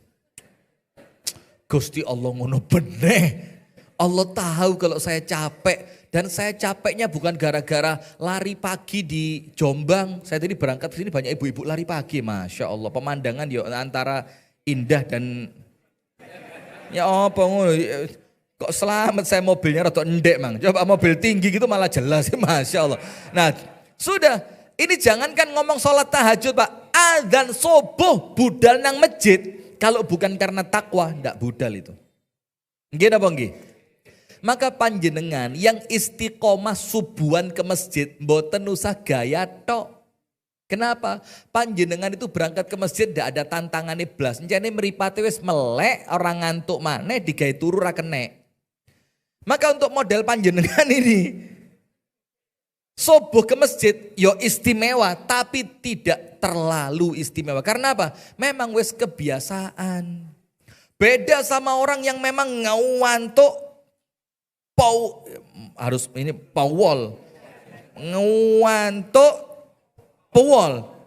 Gusti Allah ngono beneh. Allah tahu kalau saya capek. Dan saya capeknya bukan gara-gara lari pagi di Jombang. Saya tadi berangkat ke sini banyak ibu-ibu lari pagi. Masya Allah pemandangan ya antara indah dan ya apa kok selamat saya mobilnya rada endek mang. Coba mobil tinggi gitu malah jelas. Masya Allah. Nah sudah ini jangankan ngomong sholat tahajud Pak. Adzan subuh budal nang masjid. Kalau bukan karena takwa enggak budal itu. Nggih napa nggih? Maka panjenengan yang istiqomah subuhan ke masjid mboten usah gaya tok. Kenapa? Panjenengan itu berangkat ke masjid ndak ada tantangannya blas. Encene mripate wis melek, orang ngantuk maneh digawe turu ra kenek. Maka untuk model panjenengan ini subuh ke masjid yo istimewa tapi tidak terlalu istimewa. Karena apa? Memang wis kebiasaan. Beda sama orang yang memang ngantuk harus ini pawol. Ngantuk pawol.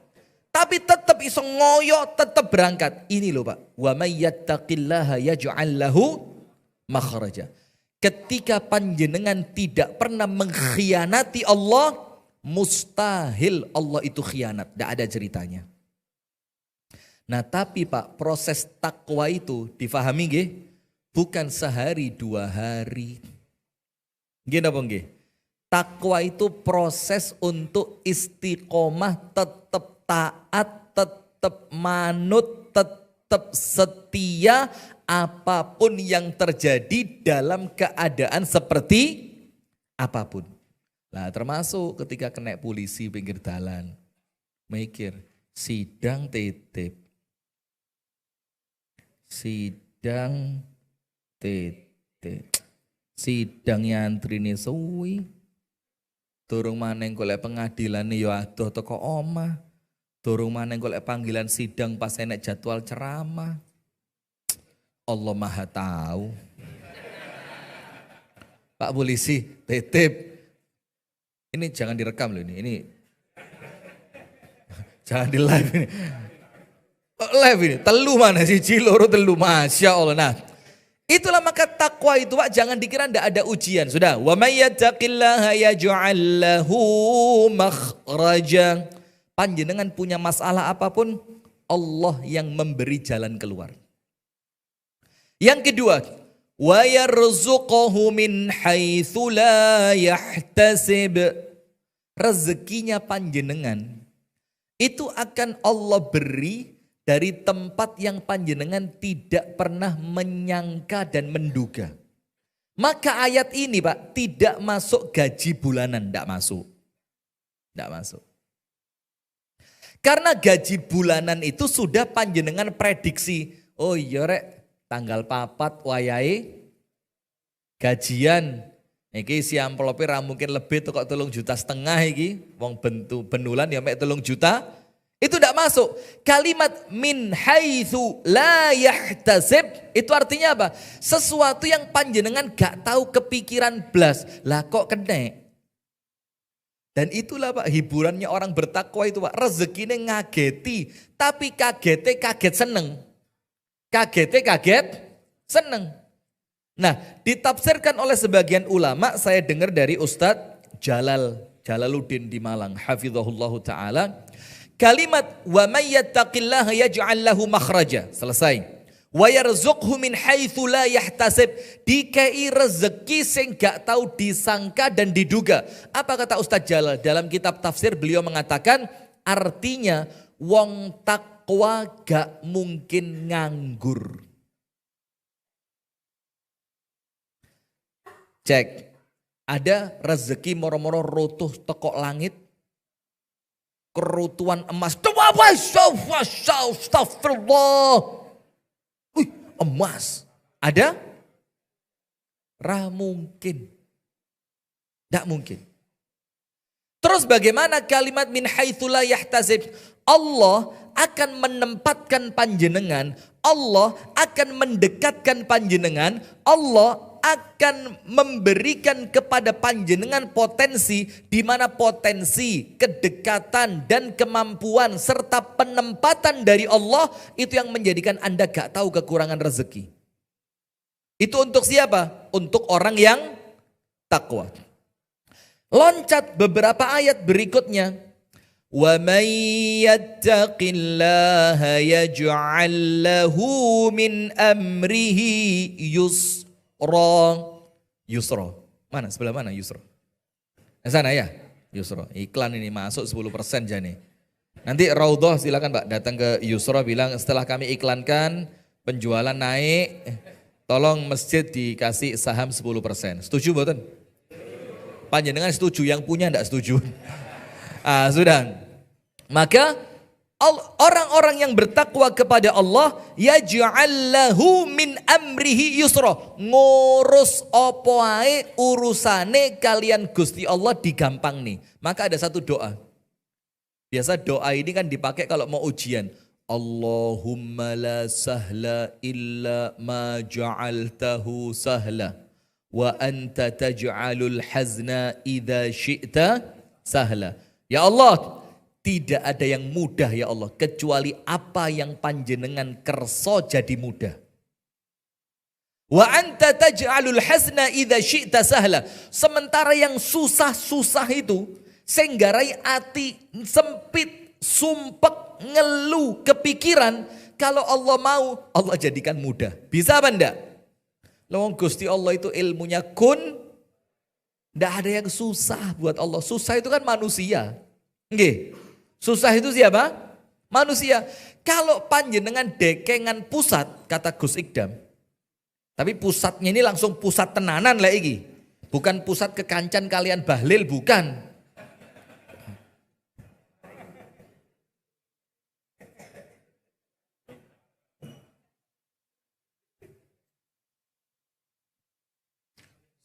Tapi tetap iso ngoyo, tetap berangkat. Ini loh Pak. Wa may yattaqillaha yaj'al lahu makhraja. Ketika panjenengan tidak pernah mengkhianati Allah, mustahil Allah itu khianat. Tidak ada ceritanya. Nah tapi Pak, proses takwa itu difahami nggih? Bukan sehari 2 hari. Nggih napa nggih? Takwa itu proses untuk istiqomah, tetap taat, tetap manut, tetap setia apapun yang terjadi dalam keadaan seperti apapun. Nah termasuk ketika kena polisi pinggir dalan. Mikir, sidang titip. Sidang titip. Sidang nyantrine suwi. Durung maneng golek pengadilan yo adoh teko omah. Durung maneng golek panggilan sidang pas enek jadwal ceramah. Allah Maha tahu. Pak polisi, titip. Ini jangan direkam loh ini jangan di live ini. Live ini, telu mana sih ciloro telu, Masya Allah. Nah, itulah maka takwa itu Pak, jangan dikira ndak ada ujian. Sudah, wa may yattaqillaha yaj'al lahu makhraja. Panjenengan punya masalah apapun, Allah yang memberi jalan keluar. Yang kedua, wa yarzuquhu min haitsu la yahtasib. Rezekinya panjenengan itu akan Allah beri dari tempat yang panjenengan tidak pernah menyangka dan menduga. Maka ayat ini Pak tidak masuk gaji bulanan, tidak masuk. Tidak masuk. Karena gaji bulanan itu sudah panjenengan prediksi. Oh iya rek, tanggal 4 wayahe gajian. Iki si amplope ra mungkin lebih tuh kok 3,5 juta iki. Wong benulan ya mek 3 juta. Itu tidak masuk. Kalimat min haitsu la yahtasib itu artinya apa? Sesuatu yang panjenengan gak tahu kepikiran blas. Lah kok kena? Dan itulah Pak hiburannya orang bertakwa itu Pak. Rezekine ngageti, tapi kaget seneng. Kaget seneng. Nah, ditafsirkan oleh sebagian ulama, saya dengar dari Ustadz Jalaluddin di Malang, hafizahullahu taala, kalimat wa may yattaqillaha yaj'al lahu makhraja. Selesai. Wa yarzuqhu min haitsu la yahtasib. Dikei rezeki sing gak tahu disangka dan diduga. Apa kata Ustadz Jalal? Dalam kitab tafsir beliau mengatakan artinya wong takwa gak mungkin nganggur. Cek, ada rezeki moro-moro rotuh tekok langit, kerutuan emas, astagfirullah, emas, ada? Mungkin, tidak mungkin. Terus bagaimana kalimat min haitsu la yahtasib? Allah akan menempatkan panjenengan, Allah akan mendekatkan panjenengan, Allah akan memberikan kepada panjenengan potensi di mana potensi, kedekatan dan kemampuan serta penempatan dari Allah itu yang menjadikan Anda gak tahu kekurangan rezeki. Itu untuk siapa? Untuk orang yang takwa. Loncat beberapa ayat berikutnya. Wa may yattaqillaha yaj'al lahu min amrihi Yusra. Mana? Sebelah mana Yusra? Sana ya? Yusra. Iklan ini masuk 10% jane. Nanti Raudhah silakan Pak datang ke Yusra bilang setelah kami iklankan penjualan naik Tolong masjid dikasih saham 10%. Setuju mboten? Panjenengan setuju, yang punya enggak setuju. Sudah. Maka orang-orang yang bertakwa kepada Allah yaj'al lahu min amrihi yusra. Ngurus apa ae urusane kalian Gusti Allah digampang nih. Maka ada satu doa. Biasa doa ini kan dipakai kalau mau ujian. Allahumma la sahla illa ma ja'altahu sahla wa anta taj'alul hazna idza syi'ta sahla. Ya Allah, tidak ada yang mudah ya Allah kecuali apa yang panjenengan kerso jadi mudah. Wa anta taj'alul hazna idza syi'ta sahla. Sementara yang susah-susah itu senggarai ati sempit, sumpek, ngeluh, kepikiran, kalau Allah mau, Allah jadikan mudah. Bisa apa enggak? Lawang Gusti Allah itu ilmunya kun, enggak ada yang susah buat Allah. Susah itu kan manusia. Nggih. Susah itu siapa? Manusia. Kalau panjenengan dekengan pusat, kata Gus Ikdam. Tapi pusatnya ini langsung pusat tenanan lah iki. Bukan pusat kekancan kalian bahlil, bukan.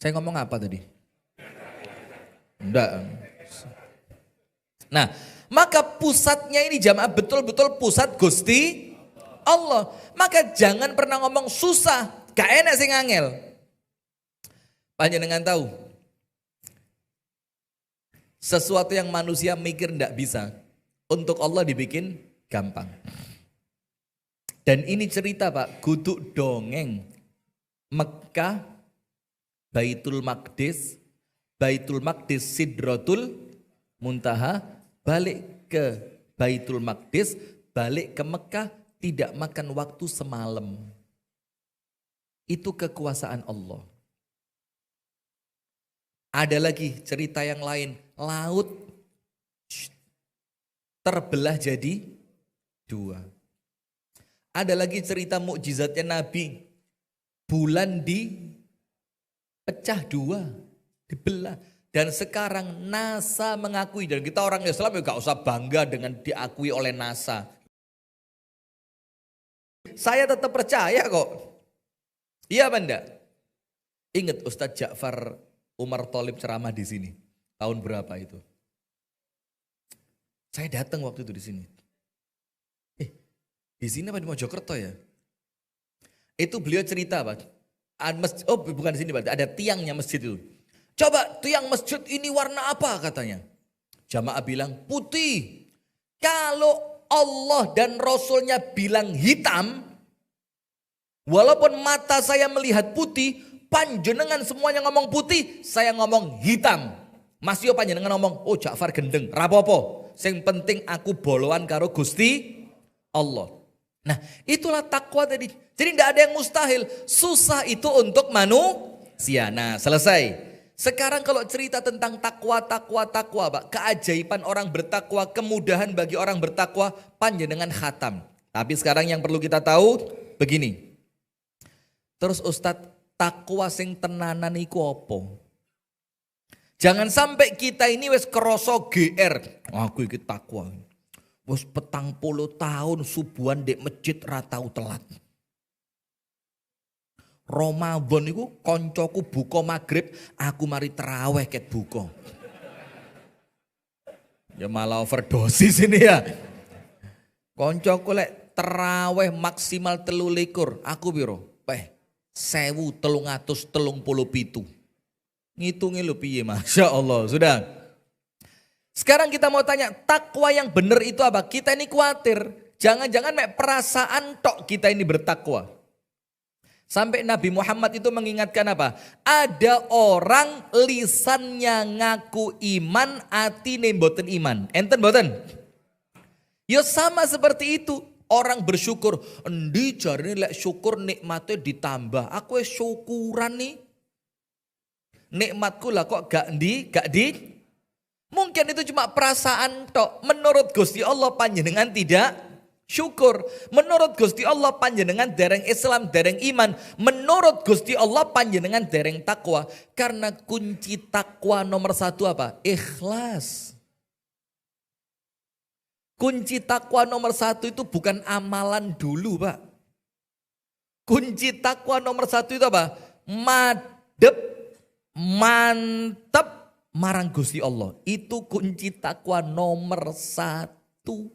Saya ngomong apa tadi? Enggak. Nah, maka pusatnya ini jamaah betul-betul pusat Gusti Allah. Maka jangan pernah ngomong susah, gak enak sing angel. Panjenengan tahu, sesuatu yang manusia mikir ndak bisa, untuk Allah dibikin gampang. Dan ini cerita Pak, guduk dongeng. Mekah, Baitul Maqdis, Sidratul Muntaha, balik ke Baitul Maqdis, balik ke Mekah, tidak makan waktu semalam. Itu kekuasaan Allah. Ada lagi cerita yang lain, laut terbelah jadi dua. Ada lagi cerita mukjizatnya Nabi, bulan pecah dua, dibelah. Dan sekarang NASA mengakui, dan kita orang Islam ya gak usah bangga dengan diakui oleh NASA. Saya tetap percaya kok. Iya apa enggak? Ingat Ustadz Ja'far Umar Tholib ceramah di sini. Tahun berapa itu? Saya datang waktu itu di sini. Di sini apa di Mojokerto ya? Itu beliau cerita Pak. Bukan di sini Pak, ada tiangnya masjid itu. Coba tiang masjid ini warna apa katanya? Jamaah bilang putih. Kalau Allah dan Rasulnya bilang hitam, walaupun mata saya melihat putih, panjenengan semuanya ngomong putih, saya ngomong hitam. Mas yo panjenengan ngomong, oh Ja'far gendeng, rapopo. Yang penting aku boloan karo Gusti Allah. Nah itulah takwa tadi. Jadi tidak ada yang mustahil. Susah itu untuk manusia. Nah selesai. Sekarang kalau cerita tentang takwa Pak. Keajaiban orang bertakwa, kemudahan bagi orang bertakwa, panjenengan khatam. Tapi sekarang yang perlu kita tahu begini. Terus Ustadz, takwa sing tenanan iku apa? Jangan sampai kita ini wis kroso GR. Aku iki takwa. Wis 40 tahun subuhan di masjid ra tau telat. Ramadan iku koncoku buka maghrib, aku mari terawih ket buka. Ya malah overdosis ini ya. Koncoku lek terawih maksimal 23, aku piro? 1337. Ngitungi lu piye, Masya Allah, sudah. Sekarang kita mau tanya, takwa yang benar itu apa? Kita ini khawatir, jangan-jangan perasaan tok kita ini bertakwa. Sampai Nabi Muhammad itu mengingatkan apa? Ada orang lisannya ngaku iman, atine mboten iman. Enten mboten? Ya sama seperti itu. Orang bersyukur, endi jarine lek syukur nikmatnya ditambah. Aku syukuran nih. Nikmatku lah kok gak di. Mungkin itu cuma perasaan tok. Menurut Gusti Allah panjenengan tidak syukur. Menurut Gusti Allah panjenengan dereng Islam, dereng iman. Menurut Gusti Allah panjenengan dereng takwa. Karena kunci takwa nomor satu apa? Ikhlas. Kunci takwa nomor satu itu bukan amalan dulu, Pak. Kunci takwa nomor satu itu apa? Madep, mantep, marang Gusti Allah. Itu kunci takwa nomor satu.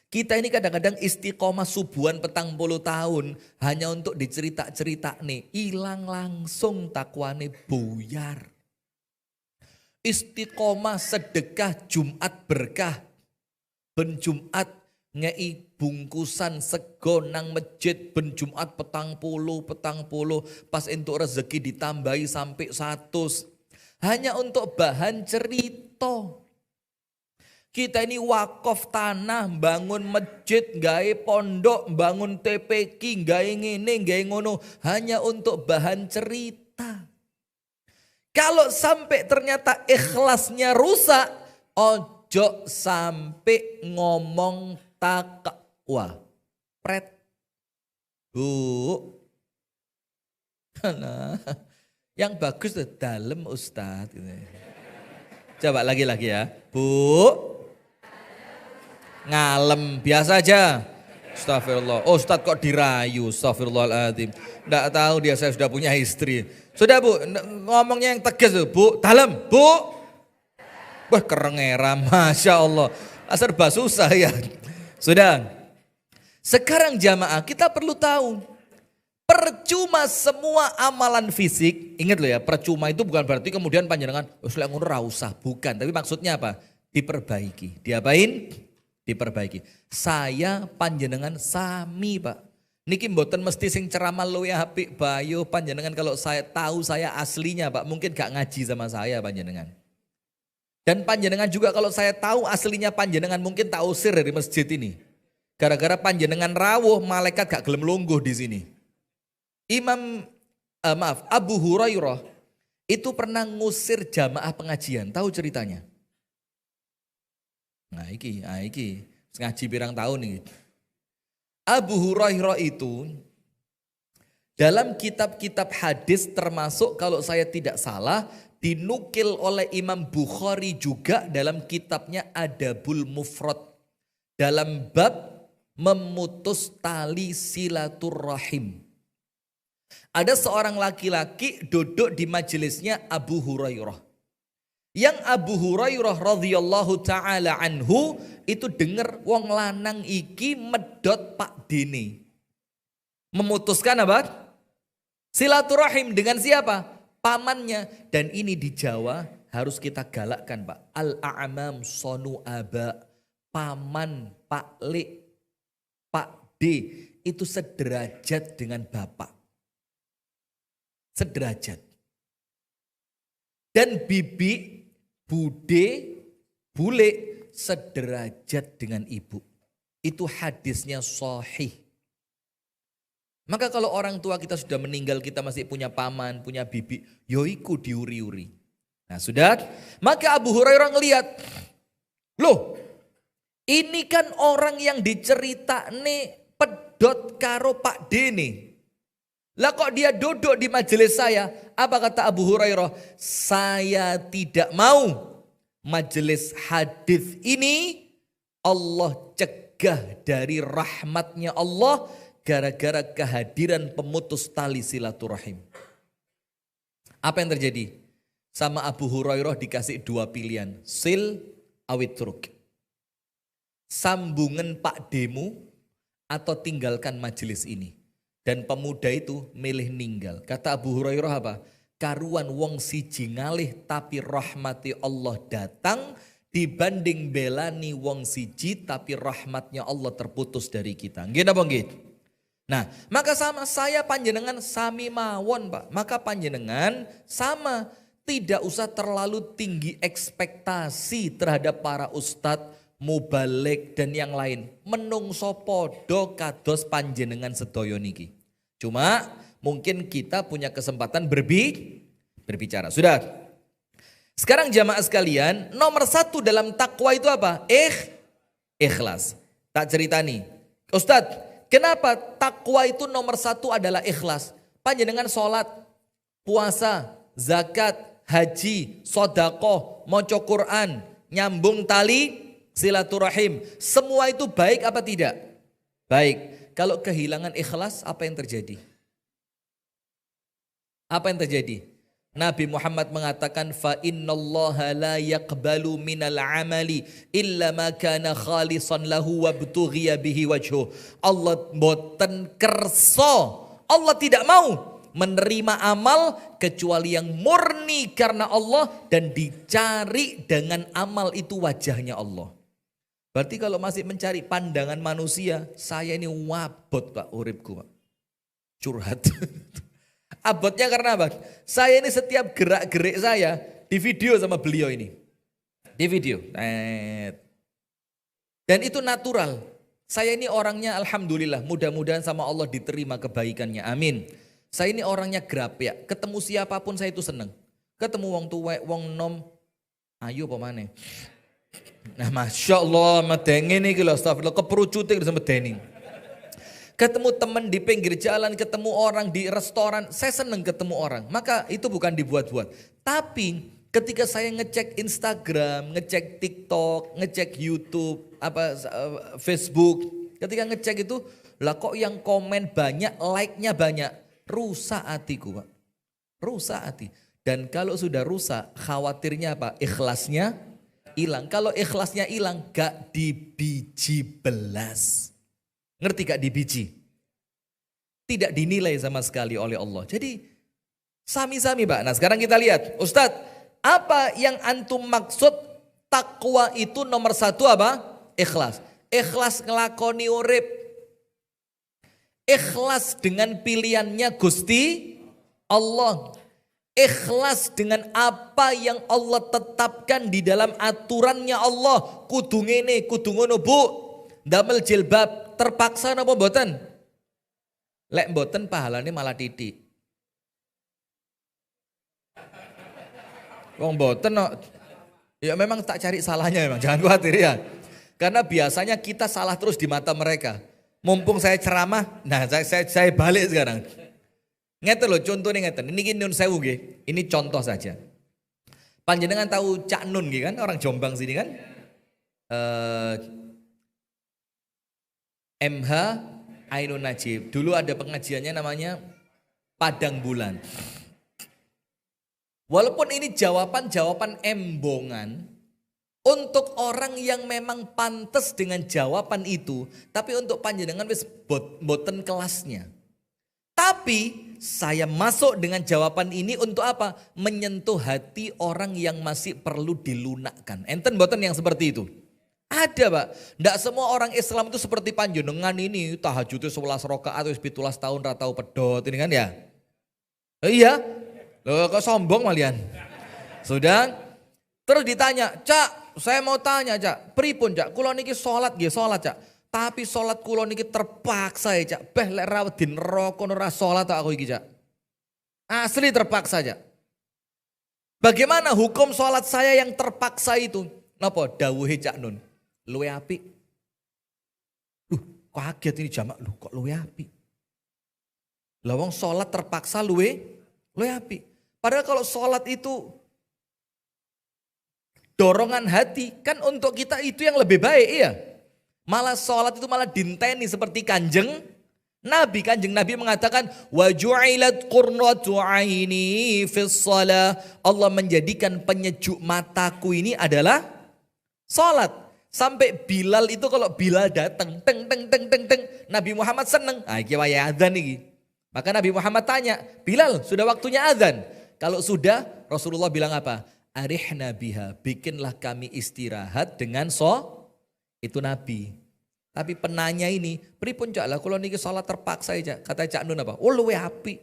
Kita ini kadang-kadang istiqomah subuhan 40 tahun hanya untuk dicerita-cerita nih. Hilang langsung takwane buyar. Istiqomah sedekah Jumat berkah. Ben Jumat ngei bungkusan sego nang masjid ben Jumat petang puluh pas entuk rezeki ditambahi sampai 100 hanya untuk bahan cerita. Kita ini wakaf tanah, bangun masjid, gawe pondok, bangun TPQ, gawe ngene, gawe ngono hanya untuk bahan cerita. Kalau sampai ternyata ikhlasnya rusak, ojo sampai ngomong takwa. Pret. Bu. Nah, yang bagus tuh dalam Ustadz. Coba lagi-lagi ya. Bu. Ngalem. Biasa aja. Astagfirullah. Oh, Ustadz kok dirayu. Astagfirullahaladzim. Nggak tahu dia saya sudah punya istri. Sudah Bu. Ngomongnya yang tegas tuh. Bu. Dalam. Bu. Wah kerengera, Masya Allah. Serba susah ya. Sudah. Sekarang jamaah kita perlu tahu. Percuma semua amalan fisik. Ingat loh ya, percuma itu bukan berarti kemudian panjenengan, selek ngono ra usah. Bukan, tapi maksudnya apa? Diperbaiki. Diapain? Diperbaiki. Saya panjenengan sami Pak. Niki mboten mesti sing ceramah luwih apik bayo panjenengan kalau saya tahu saya aslinya Pak. Mungkin gak ngaji sama saya panjenengan. Dan panjenengan juga kalau saya tahu aslinya panjenengan mungkin tak usir dari masjid ini. Gara-gara panjenengan rawuh malaikat gak gelem lungguh di sini. Abu Hurairah itu pernah ngusir jamaah pengajian. Tahu ceritanya? Nah iki ngaji pirang tahun nih. Abu Hurairah itu dalam kitab-kitab hadis termasuk kalau saya tidak salah dinukil oleh Imam Bukhari juga dalam kitabnya Adabul Mufrad. Dalam bab memutus tali silaturrahim. Ada seorang laki-laki duduk di majelisnya Abu Hurairah. Yang Abu Hurairah radhiyallahu ta'ala anhu itu dengar wong lanang iki medot Pak Dene. Memutuskan apa? Silaturahim dengan siapa? Pamannya. Dan ini di Jawa harus kita galakkan Pak. Al-a'mam sonu aba. Paman, Pak Le, Pak D itu sederajat dengan bapak. Sederajat. Dan bibi, bude, bule sederajat dengan ibu. Itu hadisnya sahih. Maka kalau orang tua kita sudah meninggal, kita masih punya paman, punya bibi, yoiku diuri-uri. Nah sudah, maka Abu Hurairah ngelihat, loh ini kan orang yang dicerita nih pedot karo Pak Dene. Lah kok dia duduk di majelis saya? Apa kata Abu Hurairah? Saya tidak mau majelis hadis ini Allah cegah dari rahmatnya Allah gara-gara kehadiran pemutus tali silaturahim. Apa yang terjadi? Sama Abu Hurairah dikasih dua pilihan. Sil awit truk. Sambungan Pak Demu atau tinggalkan majelis ini. Dan pemuda itu milih ninggal. Kata Abu Hurairah apa? Karuan wong siji ngalih tapi rahmati Allah datang. Dibanding belani wong siji tapi rahmatnya Allah terputus dari kita. Nggih napa nggih? Nah, maka sama saya panjenengan sami mawon, Pak. Maka panjenengan sama tidak usah terlalu tinggi ekspektasi terhadap para ustadz, mubalik dan yang lain. Menungso podo kados panjenengan sedaya niki. Cuma mungkin kita punya kesempatan berbicara. Sudah. Sekarang jamaah sekalian, nomor satu dalam takwa itu apa? Ikhlas. Tak ceritani. Ustadz, kenapa takwa itu nomor satu adalah ikhlas? Panjenengan sholat, puasa, zakat, haji, sodakoh, moco Quran, nyambung tali, silaturahim. Semua itu baik apa tidak? Baik. Kalau kehilangan ikhlas, apa yang terjadi? Apa yang terjadi? Nabi Muhammad mengatakan fa innallaha la yaqbalu minal amali illa ma kana khalisan lahu wa btughiya bihi wajhu. Allah boten kerso. Allah tidak mau menerima amal kecuali yang murni karena Allah dan dicari dengan amal itu wajahnya Allah. Berarti kalau masih mencari pandangan manusia, saya ini wabot Pak uripku Pak. Curhat. Abotnya karena apa? Saya ini setiap gerak-gerik saya di video sama beliau ini. Di video. Dan itu natural. Saya ini orangnya alhamdulillah mudah-mudahan sama Allah diterima kebaikannya. Amin. Saya ini orangnya gerap ya. Ketemu siapapun saya itu seneng. Ketemu wong tuwek, wong nom. Ayo pemane. Nah Masya Allah medengin ini lho astagfirullah keperucutin sama medeni. Ketemu teman di pinggir jalan, ketemu orang di restoran, saya senang ketemu orang. Maka itu bukan dibuat-buat. Tapi ketika saya ngecek Instagram, ngecek TikTok, ngecek YouTube, Facebook, ketika ngecek itu, lah kok yang komen banyak, like-nya banyak, rusak hatiku Pak. Rusak hati. Dan kalau sudah rusak, khawatirnya apa? Ikhlasnya hilang. Kalau ikhlasnya hilang, gak dibiji belas. Ngerti gak dibiji? Tidak dinilai sama sekali oleh Allah. Jadi sami-sami Pak. Nah sekarang kita lihat. Ustadz, apa yang antum maksud takwa itu nomor satu apa? Ikhlas. Ikhlas ngelakoni urip. Ikhlas dengan pilihannya Gusti Allah. Ikhlas dengan apa yang Allah tetapkan di dalam aturannya Allah. Kudu ngene, kudu ngono Bu. Damel jilbab. Terpaksa napa mboten? Lek mboten pahalane malah titik. Wong mboten no. Ya memang tak cari salahnya memang, jangan khawatir ya. Karena biasanya kita salah terus di mata mereka. Mumpung saya ceramah, nah saya balik sekarang. Ngeten loh contohnya ngeten. Ini Nun Sewu nggih. Ini contoh saja. Panjenengan tahu Cak Nun nggih kan, orang Jombang sini kan? MH Ainun Najib. Dulu ada pengajiannya namanya Padang Bulan. Walaupun ini jawaban-jawaban embongan untuk orang yang memang pantas dengan jawaban itu, tapi untuk panjenengan wis boten kelasnya. Tapi saya masuk dengan jawaban ini untuk apa? Menyentuh hati orang yang masih perlu dilunakkan. Enten boten yang seperti itu? Ada Pak, tidak semua orang Islam itu seperti panjenengan ini tahajudnya 11 rakaat atau 17 tahun ratau pedot ini kan ya. Iya, loh kok sombong malian. Sudah, terus ditanya, Cak saya mau tanya Cak, pripun Cak, kula niki sholat nggih sholat Cak. Tapi sholat kula niki terpaksa ya Cak, beh lek rawat di neraka ora sholat aku iki Cak. Asli terpaksa Cak. Bagaimana hukum sholat saya yang terpaksa itu? Napa dawuhe Cak Nun? Luwe apik. Kaget ini jamak lu kok luwe apik. Lah wong salat terpaksa luwe apik. Padahal kalau salat itu dorongan hati kan untuk kita itu yang lebih baik iya. Malah salat itu malah dinteni seperti Kanjeng Nabi mengatakan wa ju'ilat qurratu aini fis shalah. Allah menjadikan penyejuk mataku ini adalah salat. Sampai Bilal itu kalau Bilal datang, teng, Nabi Muhammad seneng. Iki wayahe adzan iki. Maka Nabi Muhammad tanya, Bilal sudah waktunya adzan? Kalau sudah, Rasulullah bilang apa? Arihna biha, bikinlah kami istirahat dengan itu Nabi. Tapi penanya ini, pripun Cak lah kalau niki salat terpaksa aja. Kata Cak Nun apa? Oh luwe apik.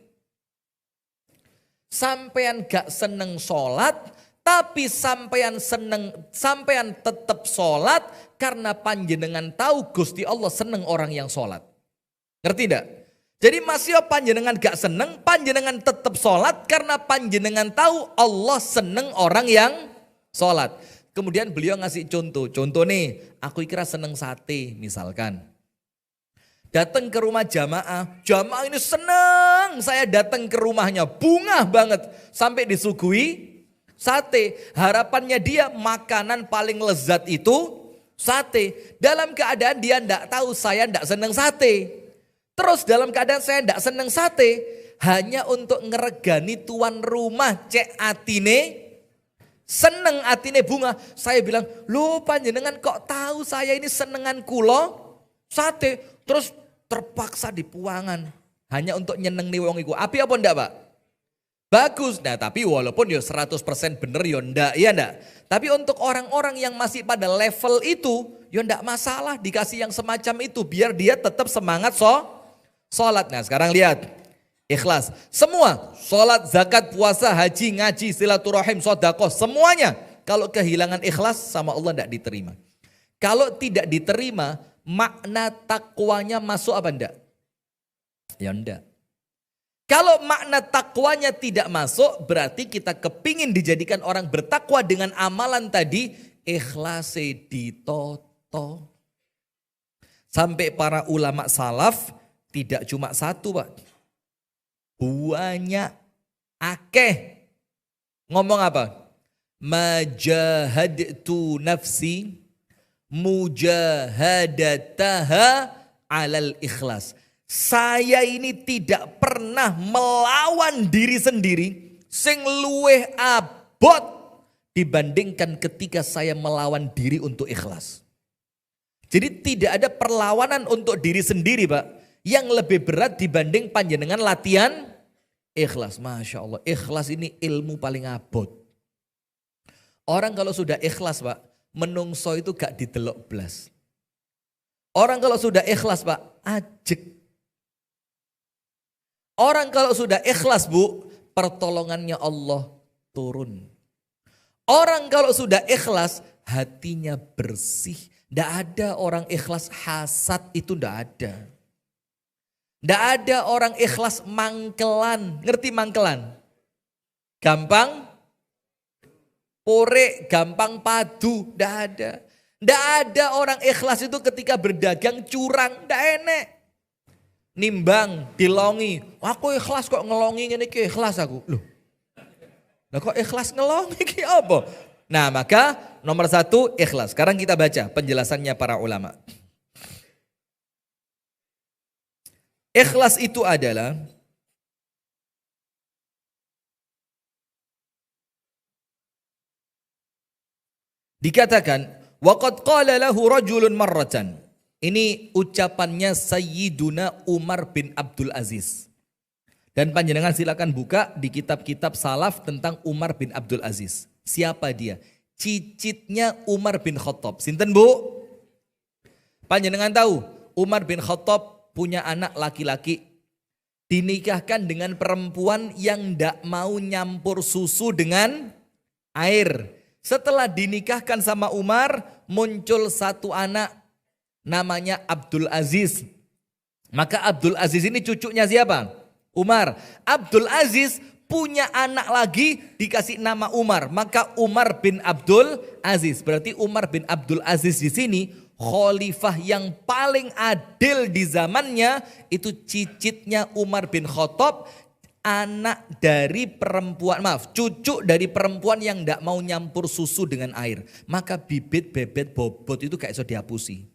Sampean gak seneng salat, tapi sampean tetap sholat karena panjenengan tahu Gusti Allah seneng orang yang sholat. Ngerti tidak? Jadi masih panjenengan gak seneng, panjenengan tetap sholat karena panjenengan tahu Allah seneng orang yang sholat. Kemudian beliau ngasih contoh. Contoh nih, aku kira seneng sate misalkan. Datang ke rumah jamaah ini seneng. Saya datang ke rumahnya, bungah banget. Sampai disuguhi sate. Harapannya dia makanan paling lezat itu sate. Dalam keadaan dia enggak tahu saya enggak seneng sate. Terus dalam keadaan saya enggak seneng sate. Hanya untuk ngeregani tuan rumah cek atine. Seneng atine bunga. Saya bilang, loh panjenengan kok tahu saya ini senengan kulo sate. Terus terpaksa dipuangan. Hanya untuk nyeneng nih wong iku. Api apa enggak Pak? Bagus. Nah tapi walaupun ya 100% bener ya enggak. Ya enggak. Tapi untuk orang-orang yang masih pada level itu. Ya enggak masalah dikasih yang semacam itu. Biar dia tetap semangat sholat. Nah sekarang lihat. Ikhlas. Semua. Sholat, zakat, puasa, haji, ngaji, silaturahim, sodakoh. Semuanya. Kalau kehilangan ikhlas sama Allah enggak diterima. Kalau tidak diterima. Makna takwanya masuk apa enggak? Ya enggak. Kalau makna takwanya tidak masuk, berarti kita kepingin dijadikan orang bertakwa dengan amalan tadi, ikhlase ditoto. Sampai para ulama salaf tidak cuma satu Pak. Banyak, akeh. Ngomong apa? Majahadtu nafsi mujahadataha alal ikhlas. Saya ini tidak pernah melawan diri sendiri sing luweh abot dibandingkan ketika saya melawan diri untuk ikhlas. Jadi tidak ada perlawanan untuk diri sendiri Pak yang lebih berat dibanding panjenengan latihan ikhlas. Masya Allah, ikhlas ini ilmu paling abot. Orang kalau sudah ikhlas Pak, menungso itu gak didelok blas. Orang kalau sudah ikhlas Pak, ajek. Orang kalau sudah ikhlas Bu, pertolongannya Allah turun. Orang kalau sudah ikhlas, hatinya bersih. Tidak ada orang ikhlas hasad itu tidak ada. Tidak ada orang ikhlas mangkelan. Ngerti mangkelan? Gampang pore, gampang padu. Tidak ada. Tidak ada orang ikhlas itu ketika berdagang curang. Tidak enak. Nimbang, dilongi. Aku ikhlas kok ngelongi ini ikhlas aku. Loh. Nah kok ikhlas ngelongi ki apa? Nah maka nomor 1 ikhlas. Sekarang kita baca penjelasannya para ulama. Ikhlas itu adalah dikatakan waqad qala lahu rajulun marratan. Ini ucapannya Sayyiduna Umar bin Abdul Aziz. Dan panjenengan silakan buka di kitab-kitab salaf tentang Umar bin Abdul Aziz. Siapa dia? Cicitnya Umar bin Khattab. Sinten Bu? Panjenengan tahu Umar bin Khattab punya anak laki-laki. Dinikahkan dengan perempuan yang tidak mau nyampur susu dengan air. Setelah dinikahkan sama Umar, muncul satu anak namanya Abdul Aziz. Maka Abdul Aziz ini cucunya siapa? Umar. Abdul Aziz punya anak lagi dikasih nama Umar. Maka Umar bin Abdul Aziz. Berarti Umar bin Abdul Aziz di sini khalifah yang paling adil di zamannya. Itu cicitnya Umar bin Khattab. Anak dari perempuan, cucu dari perempuan yang tidak mau nyampur susu dengan air. Maka bibit, bebet, bobot itu gak bisa dihapusi.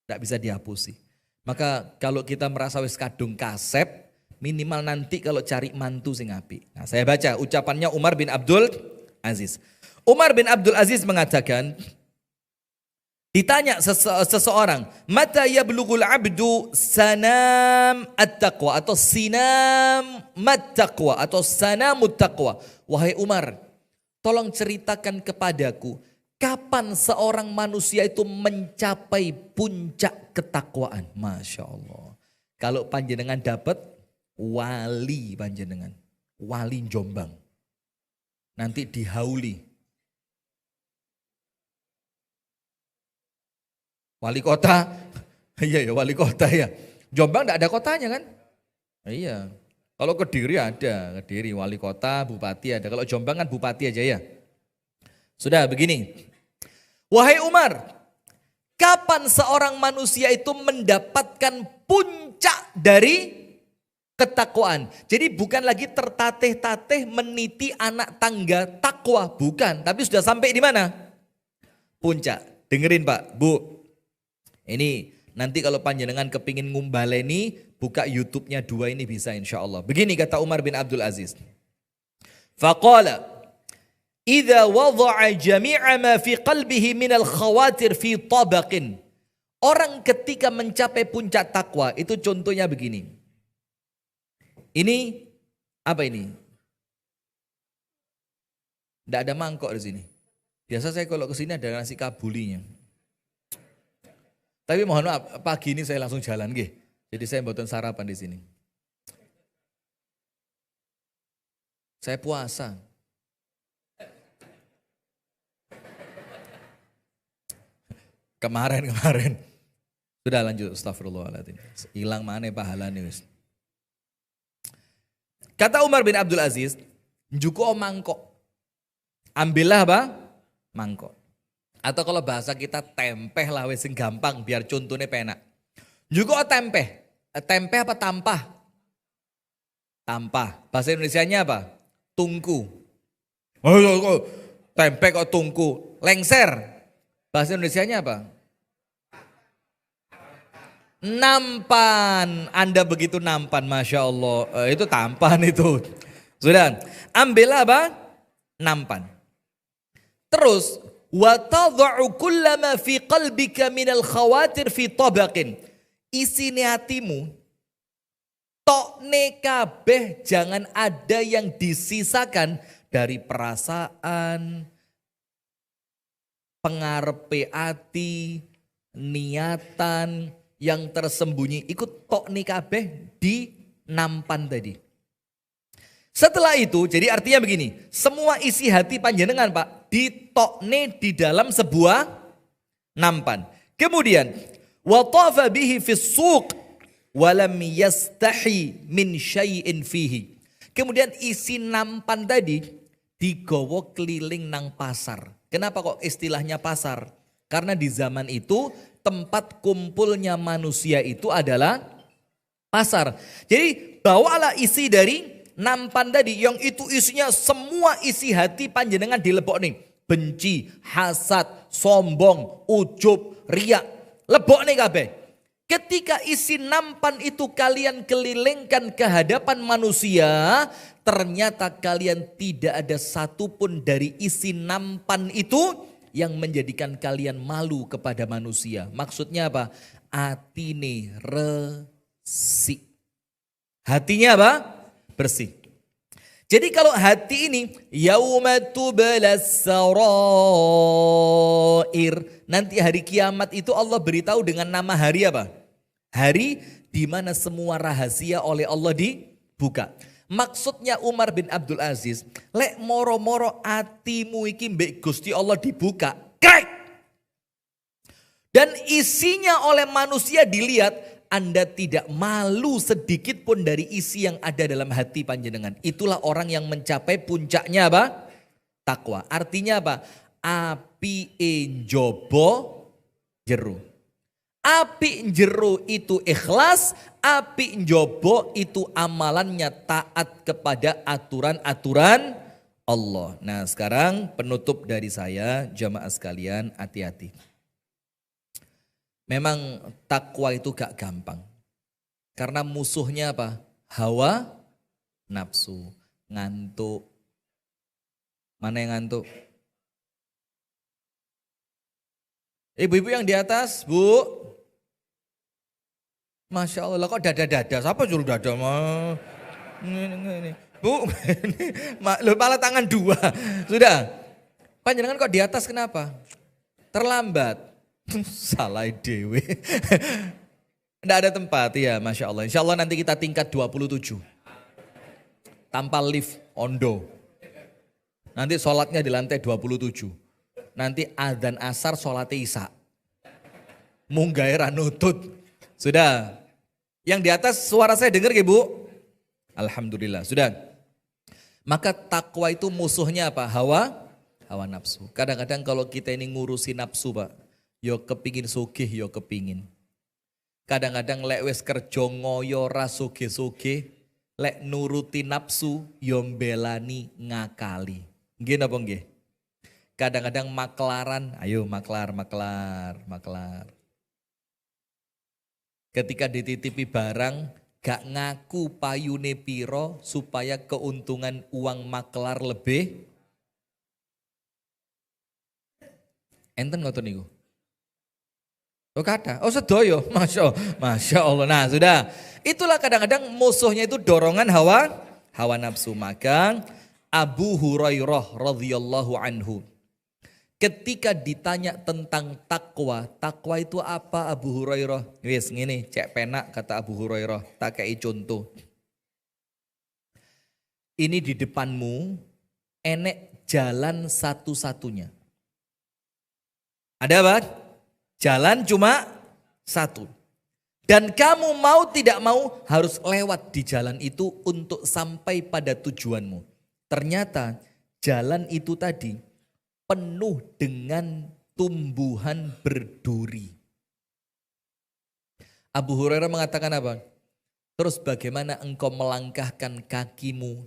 Tidak bisa dihapusi. Maka kalau kita merasa wis kadung kasep, minimal nanti kalau cari mantu sing apik. Nah, saya baca ucapannya Umar bin Abdul Aziz. Umar bin Abdul Aziz mengatakan, ditanya seseorang, mata yablughul abdu sanam at-taqwa atau sinam mat-taqwa atau sanamut taqwa. Wahai Umar, tolong ceritakan kepadaku, kapan seorang manusia itu mencapai puncak ketakwaan? Masya Allah. Kalau panjenengan dapat wali panjenengan, wali Jombang, nanti dihauli. Wali kota, iya ya wali kota ya. Jombang tidak ada kotanya kan? Iya. Kalau Kediri ada, Kediri wali kota, bupati ada. Kalau Jombang kan bupati aja ya. Sudah begini. Wahai Umar, kapan seorang manusia itu mendapatkan puncak dari ketakwaan? Jadi bukan lagi tertatih-tatih meniti anak tangga takwa, bukan. Tapi sudah sampai di mana? Puncak. Dengerin Pak, Bu. Ini nanti kalau panjenengan kepingin ngumbaleni, buka YouTube-nya 2 ini bisa insya Allah. Begini kata Umar bin Abdul Aziz. Faqala, idza wada'a jami'a ma fi qalbihi minal khawatir fi tabaqin. Orang ketika mencapai puncak takwa, itu contohnya begini. Ini apa ini? Tidak ada mangkok di sini. Biasa saya kalau ke sini ada nasi kabulinya. Tapi mohon maaf, pagi ini saya langsung jalan nggih. Jadi saya mboten sarapan di sini. Saya puasa. Kemarin. Sudah lanjut, astagfirullahaladzim. Hilang mana pahalanya wis. Kata Umar bin Abdul Aziz, njuko mangkok. Ambillah apa? Mangkok. Atau kalau bahasa kita tempeh lah wis sing gampang biar contohnya penak. Njuko tempeh. Tempeh apa tampah? Tampah. Bahasa Indonesianya apa? Tungku. Oh, tempeh kok tungku. Lengser. Bahasa Indonesianya apa? Nampan. Anda begitu nampan, Masya Allah. Itu tampan itu. Sudah. Ambil apa? Nampan. Terus. Wa tadha'u kullama fi qalbika minal khawatir fi tabaqin. Isine hatimu. Tokne kabeh, jangan ada yang disisakan dari perasaan, pengarepe ati, niatan yang tersembunyi. Ikut tokne kabeh di nampan tadi. Setelah itu, jadi artinya begini, semua isi hati panjenengan Pak, ditokne di dalam sebuah nampan. Kemudian, wa tafa bihi fis suq wa lam yastahi min syai'in fihi. Kemudian isi nampan tadi digowo keliling nang pasar. Kenapa kok istilahnya pasar? Karena di zaman itu tempat kumpulnya manusia itu adalah pasar. Jadi bawalah isi dari nampan tadi yang itu isinya semua isi hati panjenengan dilebok nih. Benci, hasad, sombong, ujub, riak. Lebok nih kabeh. Ketika isi nampan itu kalian kelilingkan ke hadapan manusia, ternyata kalian tidak ada satupun dari isi nampan itu yang menjadikan kalian malu kepada manusia. Maksudnya apa? Atine resik. Hatinya apa? Bersih. Jadi kalau hati ini yauma tubalas sarair, nanti hari kiamat itu Allah beritahu dengan nama hari apa? Hari di mana semua rahasia oleh Allah dibuka. Maksudnya Umar bin Abdul Aziz, lek moro-moro atimu iki mbek Gusti Allah dibuka, krek. Dan isinya oleh manusia dilihat, Anda tidak malu sedikit pun dari isi yang ada dalam hati panjenengan. Itulah orang yang mencapai puncaknya apa? Takwa. Artinya apa? Api enjobo jeru. Api jeru itu ikhlas, api enjobo itu amalannya taat kepada aturan-aturan Allah. Nah sekarang penutup dari saya, jamaah sekalian, hati-hati. Memang takwa itu gak gampang. Karena musuhnya apa? Hawa nafsu. Ngantuk. Mana yang ngantuk? Ibu-ibu yang di atas, Bu. Masya Allah, kok dada-dada? Siapa juru dada? Ini. Bu, lo pala tangan 2. Sudah. Panjenengan kok di atas kenapa? Terlambat. Salah dewe. Tidak ada tempat ya, Masya Allah. Insya Allah nanti kita tingkat 27. Tanpa lift, ondo. Nanti sholatnya di lantai 27. Nanti adzan asar sholatnya isya. Munggai ranutut. Sudah. Yang di atas suara saya dengar ya Bu? Alhamdulillah. Sudah. Maka takwa itu musuhnya apa? Hawa Hawa nafsu. Kadang-kadang kalau kita ini ngurusi nafsu Pak, yo kepingin sugih yo kepingin. Kadang-kadang lek wis kerja ngoyo ra sugih-sugih, lek nuruti nafsu yo mbelani ngakali. Nggih napa nggih? Kadang-kadang maklaran, ayo maklar. Ketika dititipi barang, gak ngaku payune piro supaya keuntungan uang maklar lebih. Enten ngoten niku. Oh kata, oh sedoyo, Masya Allah. Nah sudah, itulah kadang-kadang musuhnya itu dorongan hawa nafsu. Maka Abu Hurairah radhiyallahu anhu, ketika ditanya tentang takwa itu apa Abu Hurairah? Wis ngene, cek penak kata Abu Hurairah, tak kei contoh. Ini di depanmu enek jalan satu-satunya. Ada apa? Jalan cuma satu. Dan kamu mau tidak mau harus lewat di jalan itu untuk sampai pada tujuanmu. Ternyata jalan itu tadi penuh dengan tumbuhan berduri. Abu Hurairah mengatakan apa? Terus bagaimana engkau melangkahkan kakimu?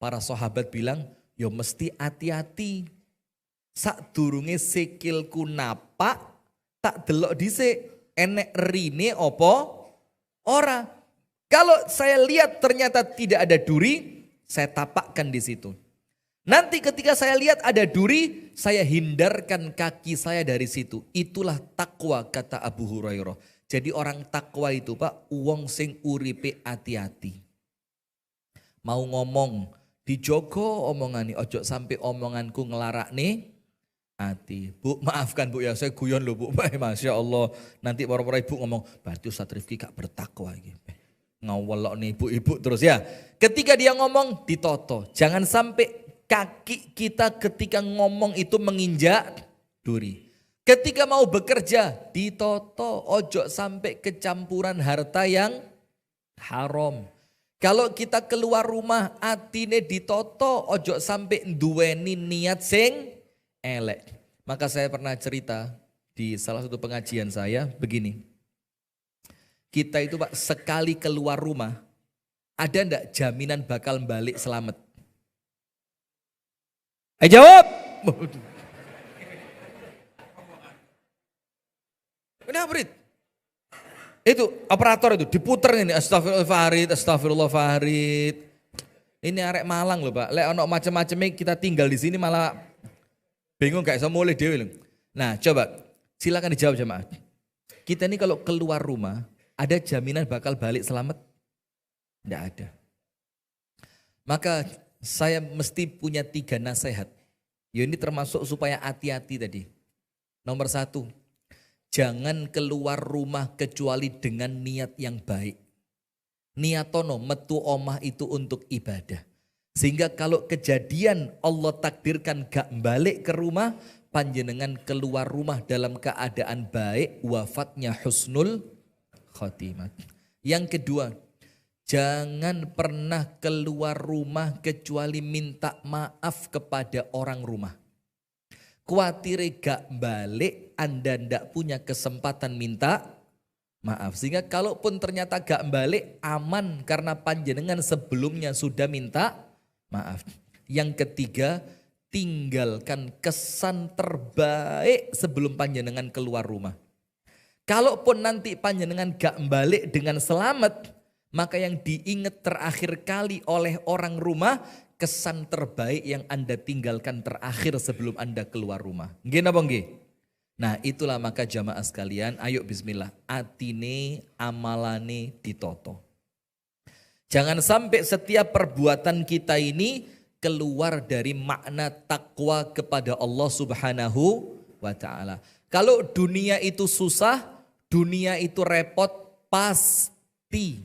Para sahabat bilang, ya mesti hati-hati. Sakdurunge sikilku napak, tak delok dhisik enek rine opo ora. Kalau saya lihat ternyata tidak ada duri, saya tapakkan di situ. Nanti ketika saya lihat ada duri, saya hindarkan kaki saya dari situ. Itulah takwa kata Abu Hurairah. Jadi orang takwa itu Pak, wong sing uripe hati-hati. Mau ngomong, dijogo omongane, ojo sampai omonganku ngelarak nih hati. Bu, maafkan Bu ya, saya guyon loh Bu. Masya Allah. Nanti para ibu ngomong, berarti Ustadz Rifki gak bertakwa gitu. Ngawelok nih ibu-ibu terus ya. Ketika dia ngomong, ditoto. Jangan sampai kaki kita ketika ngomong itu menginjak duri. Ketika mau bekerja, ditoto. Ojo sampai kecampuran harta yang haram. Kalau kita keluar rumah, atine ditoto. Ojo sampai nduweni niat sing elek. Maka saya pernah cerita di salah satu pengajian saya begini. Kita itu Pak sekali keluar rumah, ada enggak jaminan bakal balik selamat? Jawab. Kenapa Farid? Itu operator itu diputer ini, astagfirullah Farid. Ini arek Malang loh Pak. Lek ono macam-macamnya kita tinggal di sini malah bingung gak bisa mulai dewe. Nah coba silakan dijawab jemaah. Kita ini kalau keluar rumah ada jaminan bakal balik selamat? Tidak ada. Maka saya mesti punya 3 nasihat. Ya ini termasuk supaya hati-hati tadi. Nomor 1, jangan keluar rumah kecuali dengan niat yang baik. Niatono metu omah itu untuk ibadah. Sehingga kalau kejadian Allah takdirkan gak balik ke rumah, panjenengan keluar rumah dalam keadaan baik, wafatnya husnul khotimah. Yang kedua, jangan pernah keluar rumah kecuali minta maaf kepada orang rumah. Kuatir gak balik, Anda ndak punya kesempatan minta maaf. Sehingga kalaupun ternyata gak balik, aman karena panjenengan sebelumnya sudah minta maaf. Yang ketiga, tinggalkan kesan terbaik sebelum panjenengan keluar rumah. Kalaupun nanti panjenengan gak balik dengan selamat, maka yang diingat terakhir kali oleh orang rumah, kesan terbaik yang Anda tinggalkan terakhir sebelum Anda keluar rumah. Nggih napa nggih? Nah itulah maka jamaah sekalian, ayo bismillah, atine amalane ditoto. Jangan sampai setiap perbuatan kita ini keluar dari makna takwa kepada Allah Subhanahu wa ta'ala. Kalau dunia itu susah, dunia itu repot, pasti.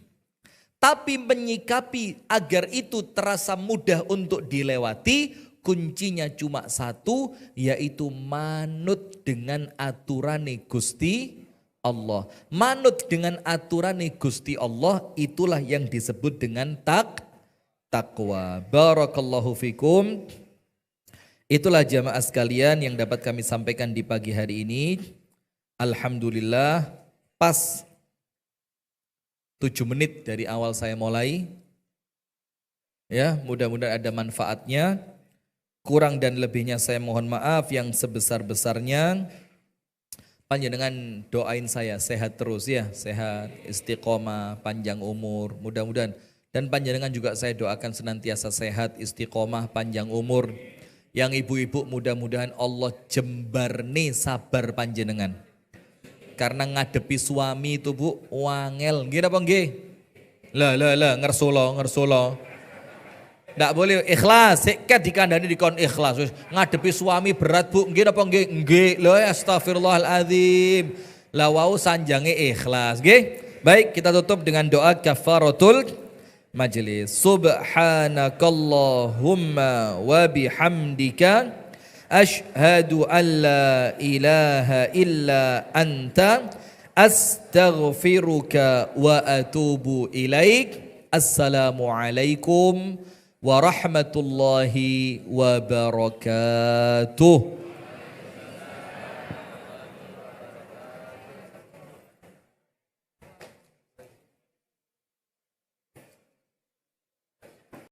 Tapi menyikapi agar itu terasa mudah untuk dilewati, kuncinya cuma satu, yaitu manut dengan aturane Gusti Allah. Manut dengan aturan Gusti Allah, itulah yang disebut dengan takwa. Barakallahu fikum. Itulah jamaah sekalian yang dapat kami sampaikan di pagi hari ini. Alhamdulillah pas 7 menit dari awal saya mulai. Ya, mudah-mudahan ada manfaatnya. Kurang dan lebihnya saya mohon maaf yang sebesar-besarnya. Panjenengan doain saya sehat terus ya, sehat, istiqomah, panjang umur, mudah-mudahan. Dan panjenengan juga saya doakan senantiasa sehat, istiqomah, panjang umur. Yang ibu-ibu mudah-mudahan Allah jembarne sabar panjenengan. Karena ngadepi suami itu bu, wangel. Nggih apa nggih? Lah, ngersolo. Nggak boleh ikhlas, sekat dikandani dikon ikhlas. Ngadepi suami berat bu, nggih apa nggih? Nggih, lho astagfirullahaladzim. Lah wau sanjange ikhlas, nggih. Baik, kita tutup dengan doa kafaratul majlis. Subhanakallahumma wa bihamdika asyhadu an la ilaha illa anta astaghfiruka wa atubu ilaik. Assalamualaikum warahmatullahi wabarakatuh.